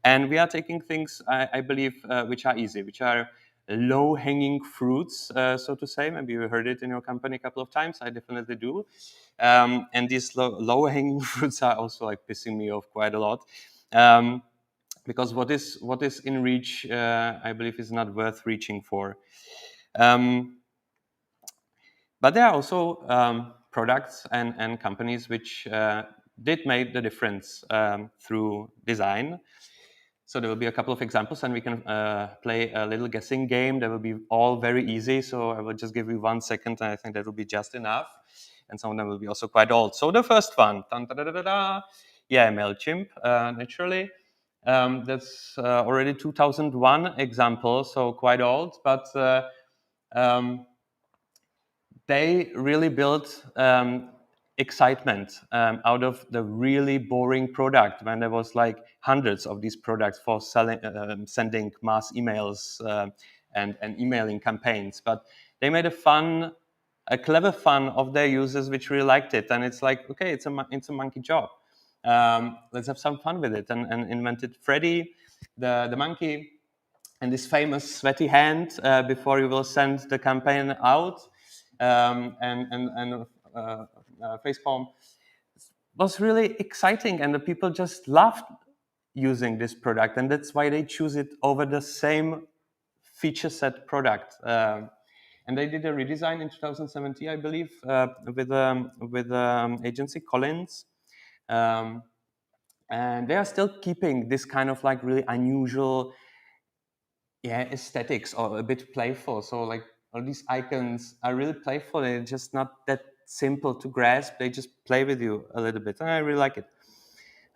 And we are taking things, I believe, which are easy, which are low-hanging fruits, so to say. Maybe you heard it in your company a couple of times. I definitely do. And these low-hanging fruits are also like pissing me off quite a lot. Because what is in reach, I believe, is not worth reaching for. But there are also products and companies which did make the difference through design. So there will be a couple of examples, and we can play a little guessing game. That will be all very easy. So I will just give you 1 second, and I think that will be just enough. And some of them will be also quite old. So the first one, yeah, MailChimp, naturally. That's already 2001 example, so quite old. But they really built excitement out of the really boring product, when there was like hundreds of these products for sending mass emails and emailing campaigns. But they made a clever fun of their users, which really liked it. And it's like, okay, it's a monkey job. Let's have some fun with it. And invented Freddy, the monkey, and this famous sweaty hand before you will send the campaign out. And facepalm was really exciting, and the people just loved using this product, and that's why they choose it over the same feature set product. And they did a redesign in 2017, I believe, with agency Collins. And they are still keeping this kind of like really unusual aesthetics, or a bit playful. So like all these icons are really playful, and it's just not that simple to grasp. They just play with you a little bit, and I really like it.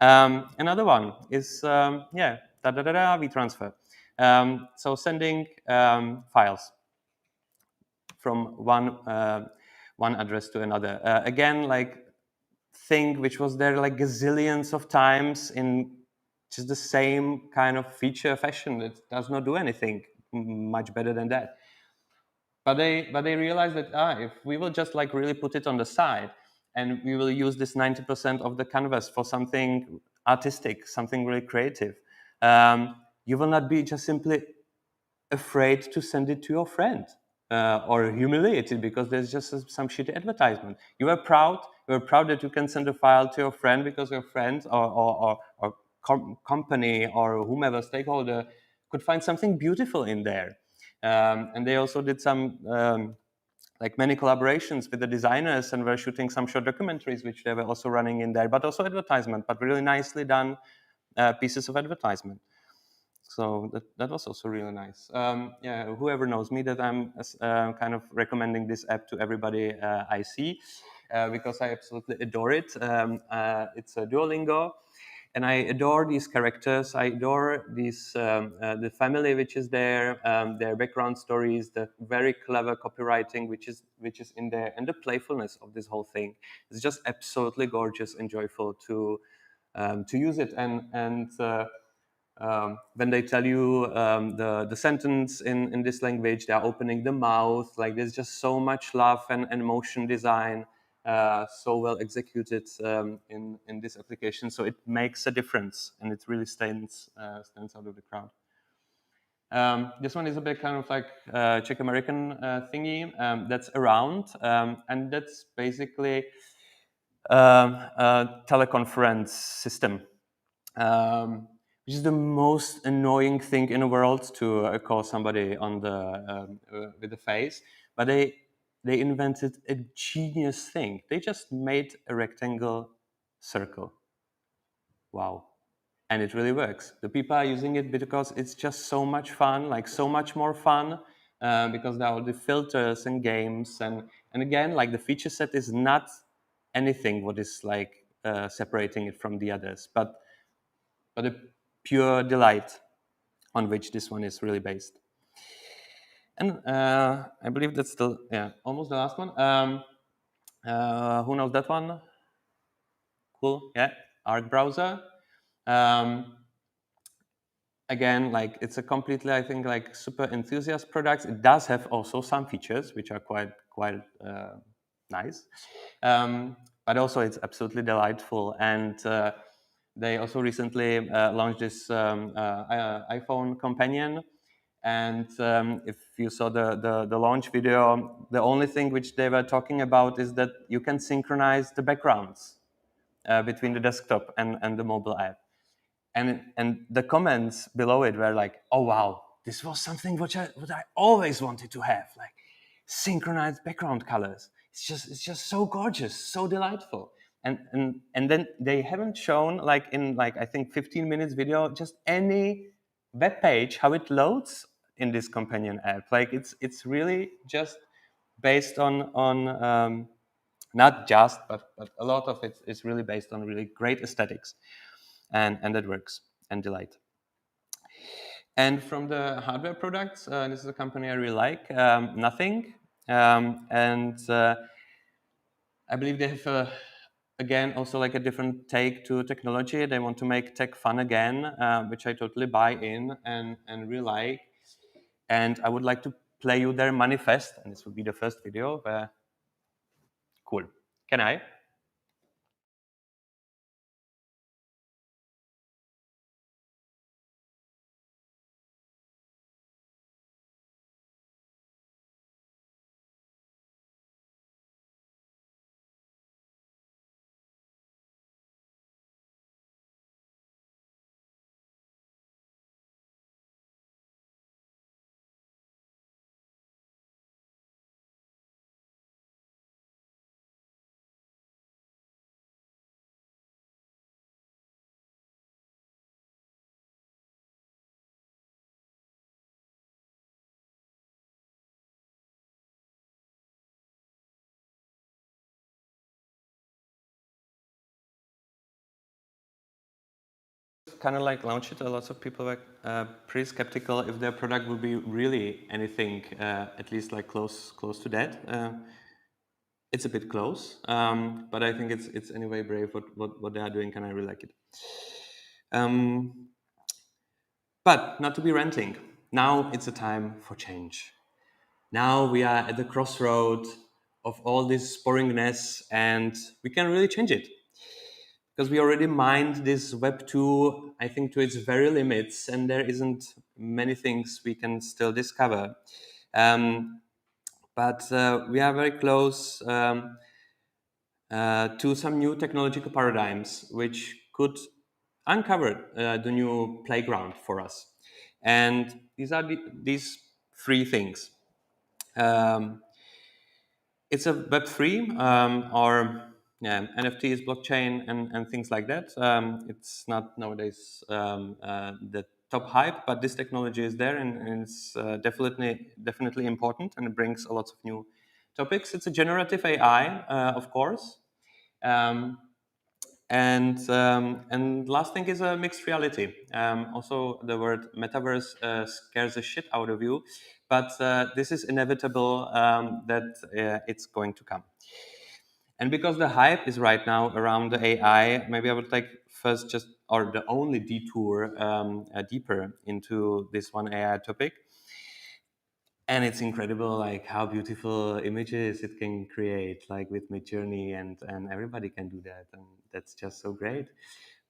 Another one is WeTransfer. So sending files from one address to another. Again, like thing which was there like gazillions of times in just the same kind of feature fashion. It does not do anything much better than that. But they realized that if we will just like really put it on the side, and we will use this 90% of the canvas for something artistic, something really creative, you will not be just simply afraid to send it to your friend or humiliated because there's just some shitty advertisement. You are proud that you can send a file to your friend because your friend or company or whomever stakeholder could find something beautiful in there. And they also did some like many collaborations with the designers, and we're shooting some short documentaries, which they were also running in there, but also advertisement, but really nicely done pieces of advertisement. So that was also really nice. Yeah, whoever knows me, that I'm kind of recommending this app to everybody I see, because I absolutely adore it. It's a Duolingo, and I adore these characters. I adore these the family which is there, their background stories, the very clever copywriting which is in there, and the playfulness of this whole thing. It's just absolutely gorgeous and joyful to use it. And when they tell you the sentence in this language, they are opening the mouth. Like, there's just so much love and motion design, so well executed in this application. So it makes a difference, and it really stands out of the crowd. This one is a bit kind of like Czech American thingy that's around, and that's basically a teleconference system. Which is the most annoying thing in the world, to call somebody on the with the face. But they invented a genius thing. They just made a rectangle circle. Wow. And it really works. The people are using it because it's just so much fun, like so much more fun, because there are the filters and games. And again, like, the feature set is not anything what is like separating it from the others, but a pure delight on which this one is really based. And I believe that's almost the last one. Who knows that one? Cool, yeah, Arc browser. Again, like, it's a completely, I think, like, super enthusiast product. It does have also some features which are quite nice, but also it's absolutely delightful. And they also recently launched this iPhone companion. And if you saw the launch video, the only thing which they were talking about is that you can synchronize the backgrounds between the desktop and the mobile app. And the comments below it were like, "Oh wow, this was something what I always wanted to have, like synchronized background colors. It's just so gorgeous, so delightful." And then they haven't shown, like, in, like, I think 15 minutes video, just any web page how it loads in this companion app. Like, it's really just based on not just, but a lot of it is really based on really great aesthetics, and that works, and delight. And from the hardware products, this is a company I really like, Nothing, and I believe they have again also like a different take to technology. They want to make tech fun again, which I totally buy in and really like. And I would like to play you their manifest, and this would be the first video. Cool. Can I? Kind of like launch it. Lots of people were pretty skeptical if their product would be really anything, at least like close to that. It's a bit close, but I think it's anyway brave what they are doing, and I really like it. But not to be ranting. Now it's a time for change. Now we are at the crossroad of all this boringness, and we can really change it. Because we already mined this Web 2, I think, to its very limits, and there isn't many things we can still discover. But we are very close to some new technological paradigms which could uncover the new playground for us. And these are these three things. it's a Web3 or NFTs, blockchain, and things like that. It's not nowadays the top hype, but this technology is there, and it's definitely important, and it brings a lot of new topics. It's a generative AI, of course. And last thing is a mixed reality. Also, the word metaverse scares the shit out of you, but this is inevitable that it's going to come. And because the hype is right now around the AI, maybe I would like first just, or the only detour deeper into this one AI topic. And it's incredible, like how beautiful images it can create, like with Midjourney, and everybody can do that, and that's just so great.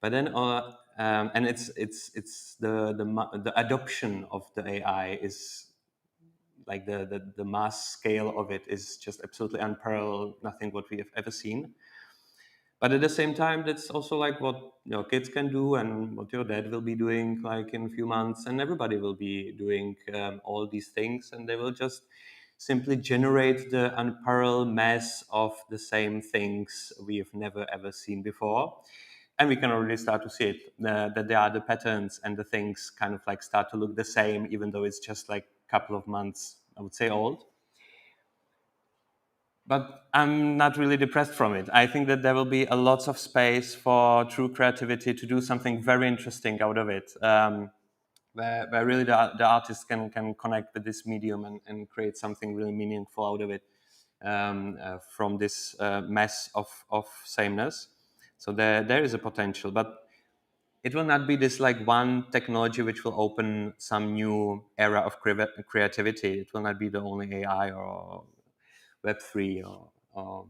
But then, and it's the adoption of the AI is like the mass scale of it is just absolutely unparalleled, nothing what we have ever seen. But at the same time, that's also like what kids can do, and what your dad will be doing like in a few months, and everybody will be doing all these things, and they will just simply generate the unparalleled mass of the same things we have never ever seen before. And we can already start to see it, that there are the patterns and the things kind of like start to look the same, even though it's just like a couple of months, I would say, old. But I'm not really depressed from it. I think that there will be a lot of space for true creativity to do something very interesting out of it, where really the artist can connect with this medium and create something really meaningful out of it from this mess of sameness. So there is a potential, but it will not be this like one technology which will open some new era of creativity. It will not be the only AI or Web3 or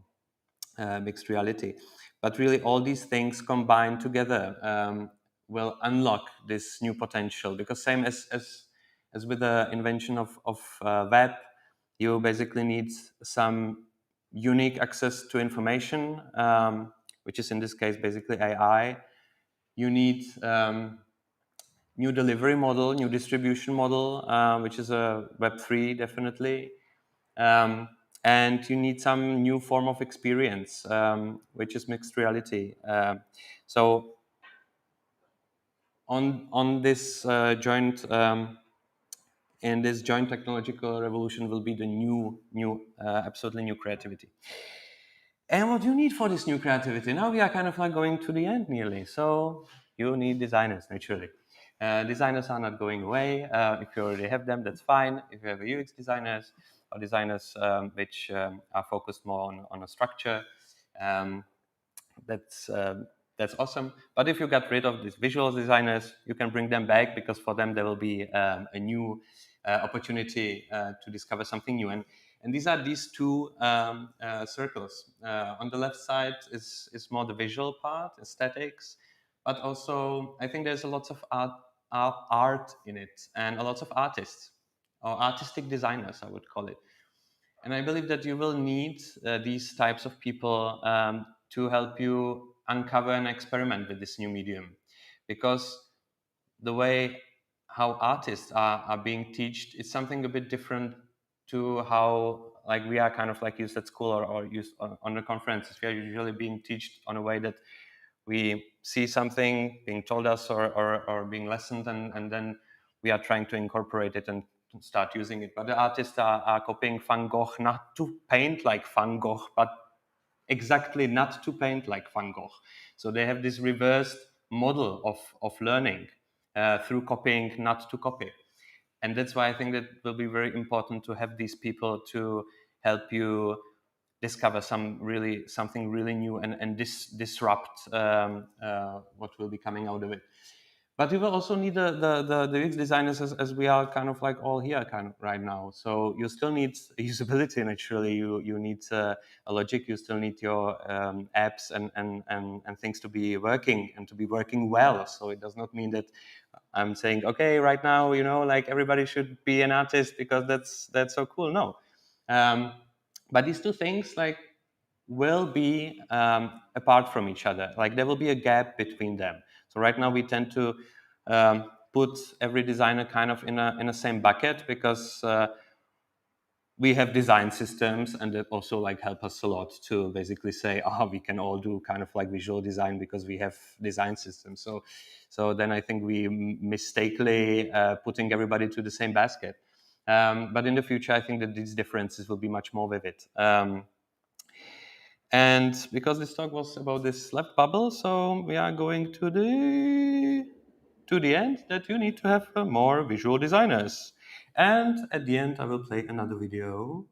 mixed reality. But really, all these things combined together will unlock this new potential. Because same as with the invention of web, you basically need some unique access to information, which is in this case basically AI. You need new delivery model, new distribution model, which is a Web3 definitely. And you need some new form of experience, which is mixed reality. So on this joint in this joint technological revolution will be the new absolutely new creativity. And what do you need for this new creativity? Now we are kind of like going to the end nearly. So you need designers, naturally. Designers are not going away. If you already have them, that's fine. If you have UX designers or designers which are focused more on a structure, that's awesome. But if you get rid of these visual designers, you can bring them back, because for them there will be a new opportunity to discover something new. And these are these two circles. On the left side is more the visual part, aesthetics, but also I think there's a lot of art in it, and a lot of artists or artistic designers, I would call it. And I believe that you will need these types of people to help you uncover and experiment with this new medium, because the way how artists are being taught is something a bit different to how like we are kind of like used at school or used on the conferences. We are usually being taught on a way that we see something being told us or being lessoned, and then we are trying to incorporate it and start using it. But the artists are copying Van Gogh, not to paint like Van Gogh, but exactly not to paint like Van Gogh. So they have this reversed model of learning through copying, not to copy. And that's why I think that it will be very important to have these people to help you discover something really new and disrupt what will be coming out of it. But we will also need the UX designers as we are kind of like all here kind of right now. So you still need usability naturally. You need a logic. You still need your apps and things to be working and to be working well. So it does not mean that I'm saying, okay, right now, like everybody should be an artist because that's so cool. No. But these two things like will be apart from each other. Like there will be a gap between them. So right now we tend to put every designer kind of in a same bucket, because we have design systems, and that also like help us a lot to basically say, we can all do kind of like visual design because we have design systems. So then I think we mistakenly putting everybody to the same basket. But in the future, I think that these differences will be much more vivid. And because this talk was about this left bubble, so we are going to the end, that you need to have more visual designers. And at the end, I will play another video.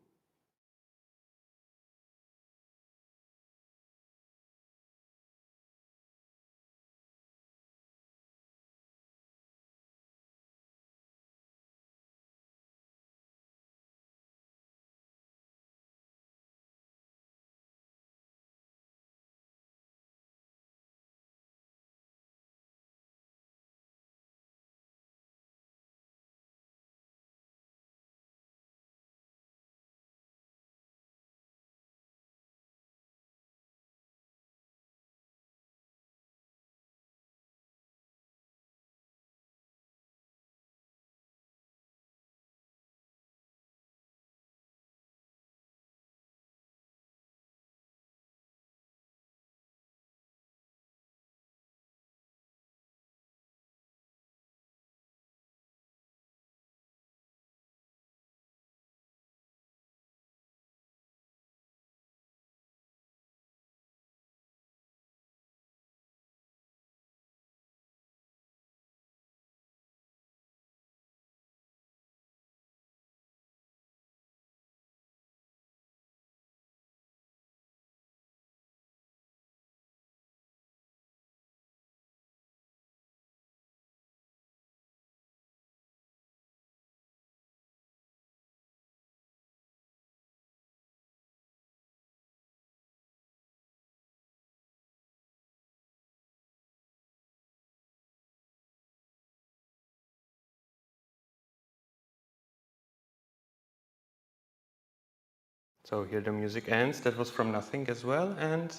So here the music ends. That was from nothing as well. And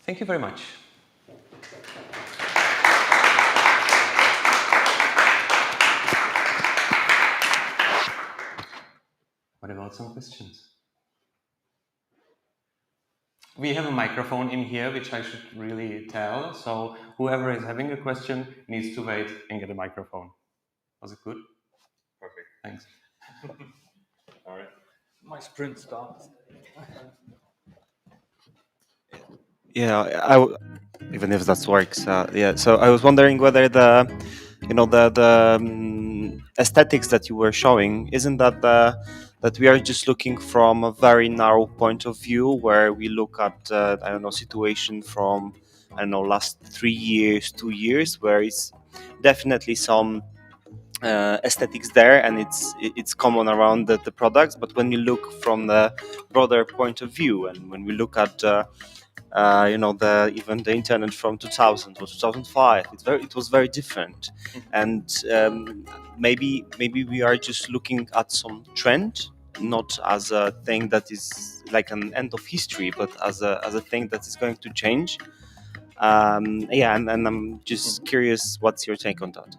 thank you very much. What about some questions? We have a microphone in here, which I should really tell. So whoever is having a question needs to wait and get a microphone. Was it good? Perfect. Thanks. All right. My sprint starts. Yeah, even if that works. Yeah, so I was wondering whether the aesthetics that you were showing, isn't that that we are just looking from a very narrow point of view, where we look at I don't know, situation from last 3 years, 2 years, where it's definitely some aesthetics there, and it's common around the products. But when you look from the broader point of view, and when we look at even the internet from 2000 or 2005, it was very different. And maybe we are just looking at some trend, not as a thing that is like an end of history, but as a thing that is going to change. And I'm just curious, what's your take on that?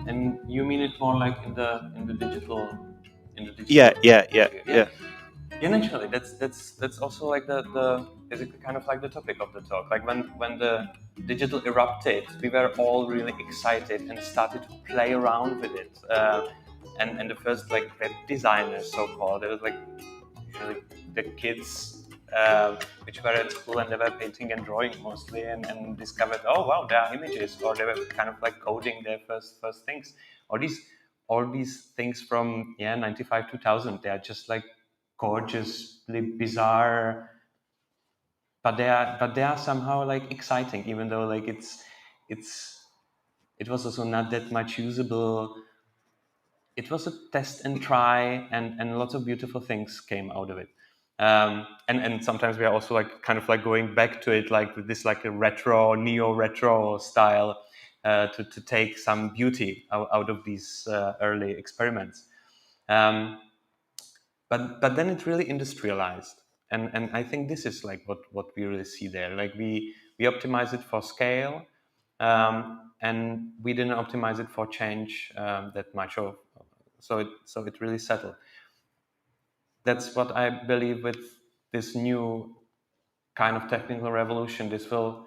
And you mean it more like in the digital Yeah. Yeah, naturally. That's also like the basically kind of like the topic of the talk. Like when the digital erupted, we were all really excited and started to play around with it. And the first like web designers, so called, it was like usually the kids which were at school, and they were painting and drawing mostly, and discovered, oh wow, there are images, or they were kind of like coding their first things. All these things from 95 2000, they are just like gorgeously bizarre, but they are somehow like exciting, even though like it was also not that much usable. It was a test and try, and lots of beautiful things came out of it. And sometimes we are also like kind of like going back to it, like with this like a neo-retro style, to take some beauty out of these early experiments. But then it really industrialized, and I think this is like what we really see there. Like we optimize it for scale, and we didn't optimize it for change that much. So it really settled. that's what I believe with this new kind of technical revolution. This will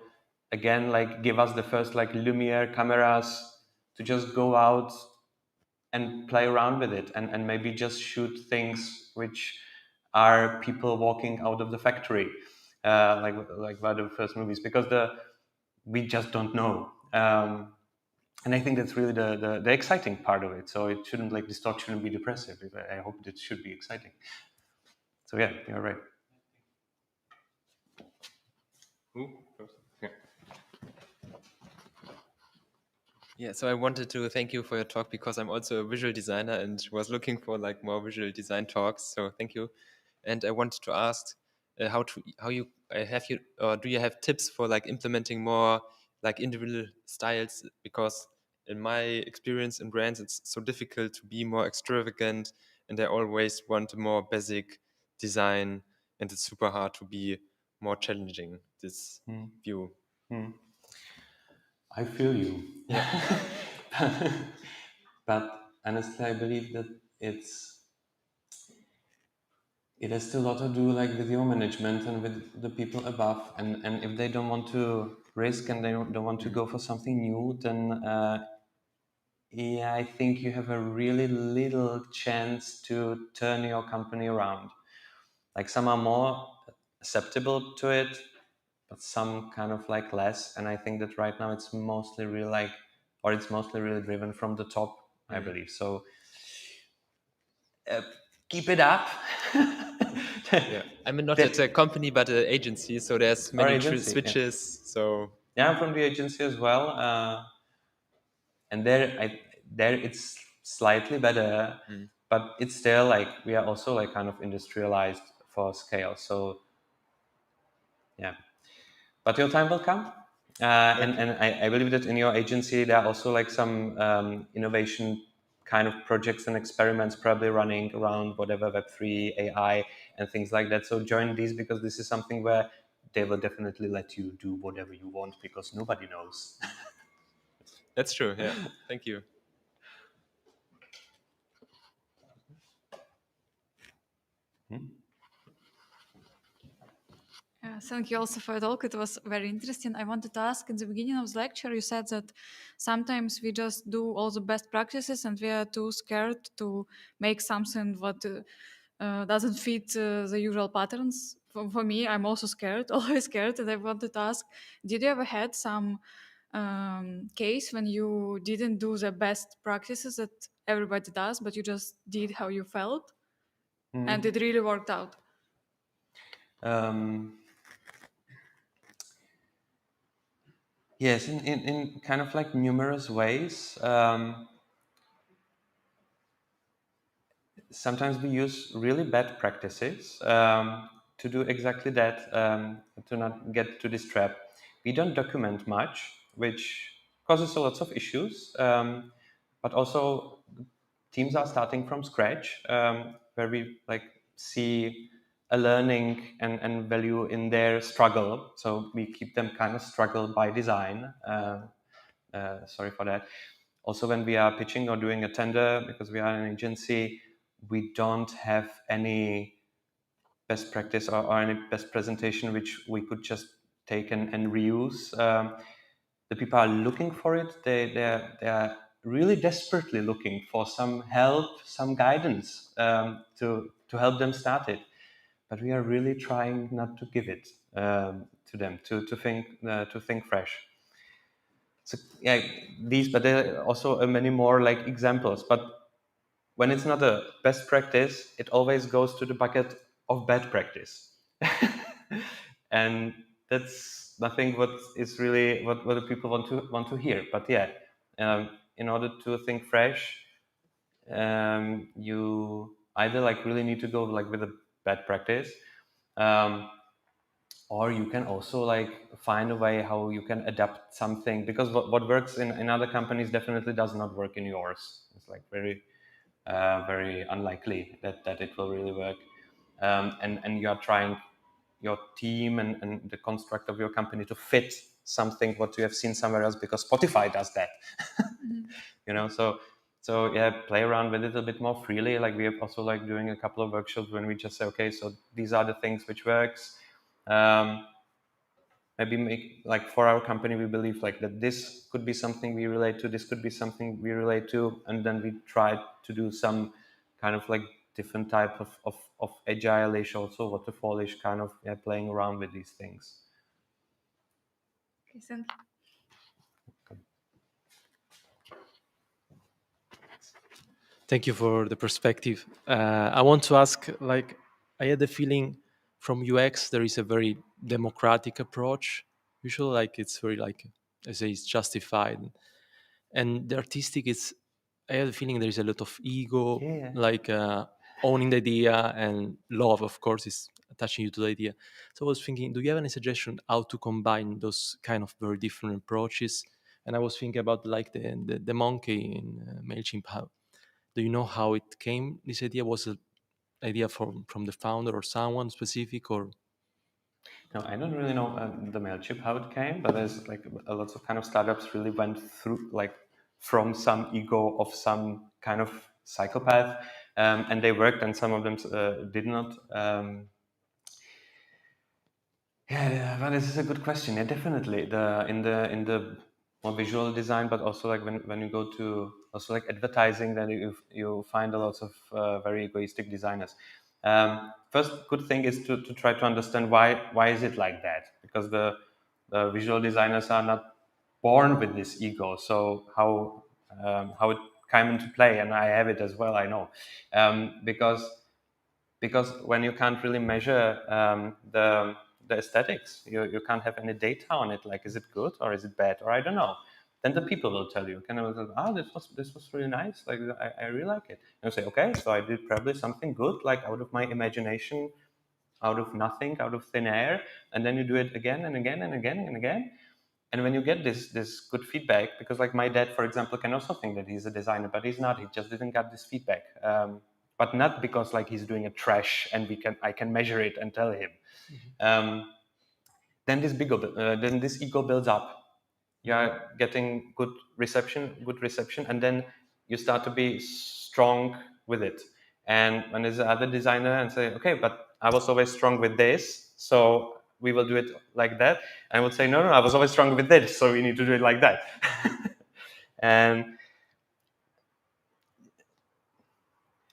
again like give us the first like Lumiere cameras to just go out and play around with it, and maybe just shoot things which are people walking out of the factory, like by the first movies, because we just don't know. And I think that's really the exciting part of it. So it shouldn't, like, this talk shouldn't be depressive. I hope it should be exciting. So yeah, you're right. Yeah. Yeah, so I wanted to thank you for your talk because I'm also a visual designer and was looking for like more visual design talks. So thank you. And I wanted to ask how you have you or do you have tips for like implementing more like individual styles? Because in my experience in brands, it's so difficult to be more extravagant, and I always want a more basic design, and it's super hard to be more challenging. This view. I feel you. Yeah. But honestly, I believe that it has still a lot to do like with your management and with the people above. And if they don't want to risk and they don't want to go for something new, then yeah, I think you have a really little chance to turn your company around. Like, some are more acceptable to it, but some kind of like less. And I think that right now it's mostly really driven from the top, I believe. So keep it up. Yeah, I'm not at a company but an agency, so there's many switches. Yeah. So yeah, I'm from the agency as well, and there it's slightly better, but it's still like we are also like kind of industrialized for scale. So yeah, but your time will come. And I believe that in your agency there are also like some innovation kind of projects and experiments probably running around whatever Web3, AI, and things like that. So join these, because this is something where they will definitely let you do whatever you want, because nobody knows. that's true. Yeah, thank you. Thank you also for the talk. It was very interesting. I wanted to ask, in the beginning of the lecture, you said that sometimes we just do all the best practices and we are too scared to make something what doesn't fit the usual patterns. For me, I'm also scared, always scared. And I wanted to ask, did you ever had some case when you didn't do the best practices that everybody does, but you just did how you felt and it really worked out? Yes, in kind of like numerous ways. Sometimes we use really bad practices to do exactly that, to not get to this trap. We don't document much, which causes a lot of issues, but also teams are starting from scratch, where we like see a learning and value in their struggle. So we keep them kind of struggle by design. Sorry for that. Also, when we are pitching or doing a tender, because we are an agency, we don't have any best practice or any best presentation which we could just take and reuse. The people are looking for it. They are really desperately looking for some help, some guidance to help them start it. But we are really trying not to give it to them, to think fresh. So yeah, but there are also many more like examples. But when it's not a best practice, it always goes to the bucket of bad practice. And that's nothing what is really what the people want to hear. But yeah, in order to think fresh, you either like really need to go like with a bad practice, or you can also like find a way how you can adapt something, because what works in other companies definitely does not work in yours. It's like very unlikely that it will really work. And you are trying your team and the construct of your company to fit something what you have seen somewhere else, because Spotify does that. You know, so So yeah, play around with it a bit more freely. Like we are also like doing a couple of workshops when we just say, okay, so these are the things which works. Maybe make, like for our company, we believe like that this could be something we relate to, this could be something we relate to, and then we try to do some kind of like different type of agile-ish, also waterfall-ish kind of playing around with these things. Okay, thank you. Thank you for the perspective. I want to ask, like, I had the feeling from UX there is a very democratic approach. Usually, like, it's very like, I say, it's justified, and the artistic is. I have the feeling there is a lot of ego, Yeah. like owning the idea, and love, of course, is attaching you to the idea. So I was thinking, do you have any suggestion how to combine those kind of very different approaches? And I was thinking about like the monkey in Mailchimp. How do you know how it came? This idea was an idea from the founder or someone specific, or No, I don't really know the Mailchimp how it came, but there's like a lots of kind of startups really went through like from some ego of some kind of psychopath, and they worked, and some of them did not. Yeah, well, this is a good question. Yeah, definitely. In the more visual design, but also like when you go to also like advertising, then you find a lot of very egoistic designers. First good thing is to try to understand why is it like that, because the visual designers are not born with this ego. So how it came into play, and I have it as well, I know, because when you can't really measure the aesthetics, you can't have any data on it, like is it good or is it bad, or I don't know, then the people will tell you, kind of, oh, this was really nice, like I really like it, and you say, okay, so I did probably something good, like out of my imagination, out of nothing, out of thin air, and then you do it again and again and again and again. And when you get this good feedback, because like my dad, for example, can also think that he's a designer, but he's not. He just didn't get this feedback. But not because like he's doing a trash and I can measure it and tell him. Then this ego builds up. You are getting good reception, and then you start to be strong with it. And when there's another designer and say, okay, but I was always strong with this, so we will do it like that. And I would say, no, I was always strong with this, so we need to do it like that. And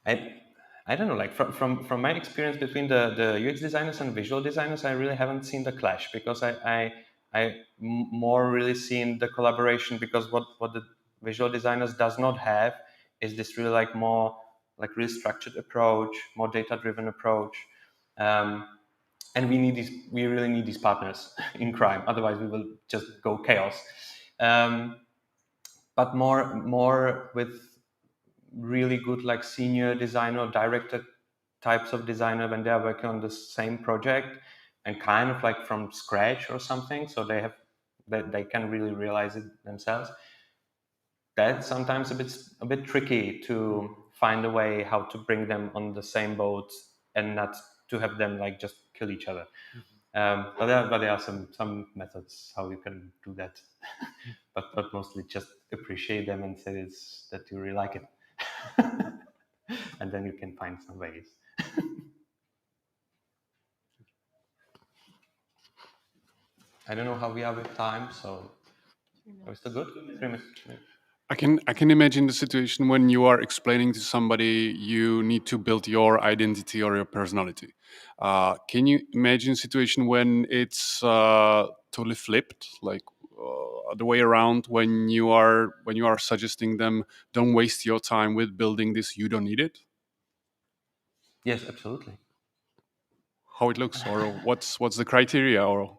I don't know, like from my experience between the UX designers and visual designers, I really haven't seen the clash, because I more really seen the collaboration, because what the visual designers does not have is this really like more like really structured approach, more data driven approach. And we really need these partners in crime, otherwise we will just go chaos. But more with really good like senior designer or director types of designer, when they are working on the same project and kind of like from scratch or something, so they can really realize it themselves. That's sometimes a bit tricky to find a way how to bring them on the same boat and not to have them like just kill each other. But there are some methods how you can do that. but mostly just appreciate them and say that you really like it. And then you can find some ways. I don't know how we are with time, so are we still good? 3 minutes. I can imagine the situation when you are explaining to somebody you need to build your identity or your personality. Can you imagine a situation when it's totally flipped, like the way around, when you are suggesting them, don't waste your time with building this, you don't need it? Yes, absolutely. How it looks, or what's the criteria, or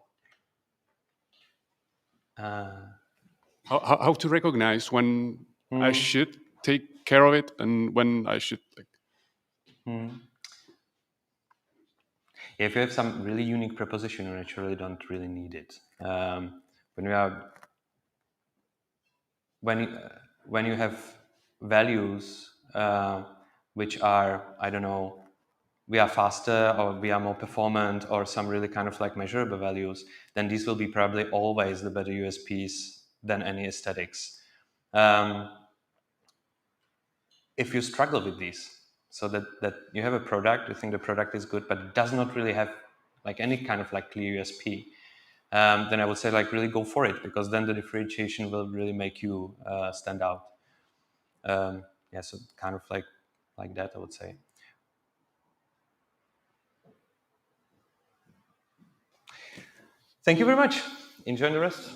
how to recognize when I should take care of it and when I should If you have some really unique proposition, you naturally don't really need it. When you have values which are, I don't know, we are faster or we are more performant or some really kind of like measurable values, then these will be probably always the better USPs than any aesthetics. if you struggle with these, so that you have a product, you think the product is good, but it does not really have like any kind of like clear USP, then I would say like really go for it, because then the differentiation will really make you stand out. Yeah, so kind of like that, I would say. Thank you very much. Enjoy the rest.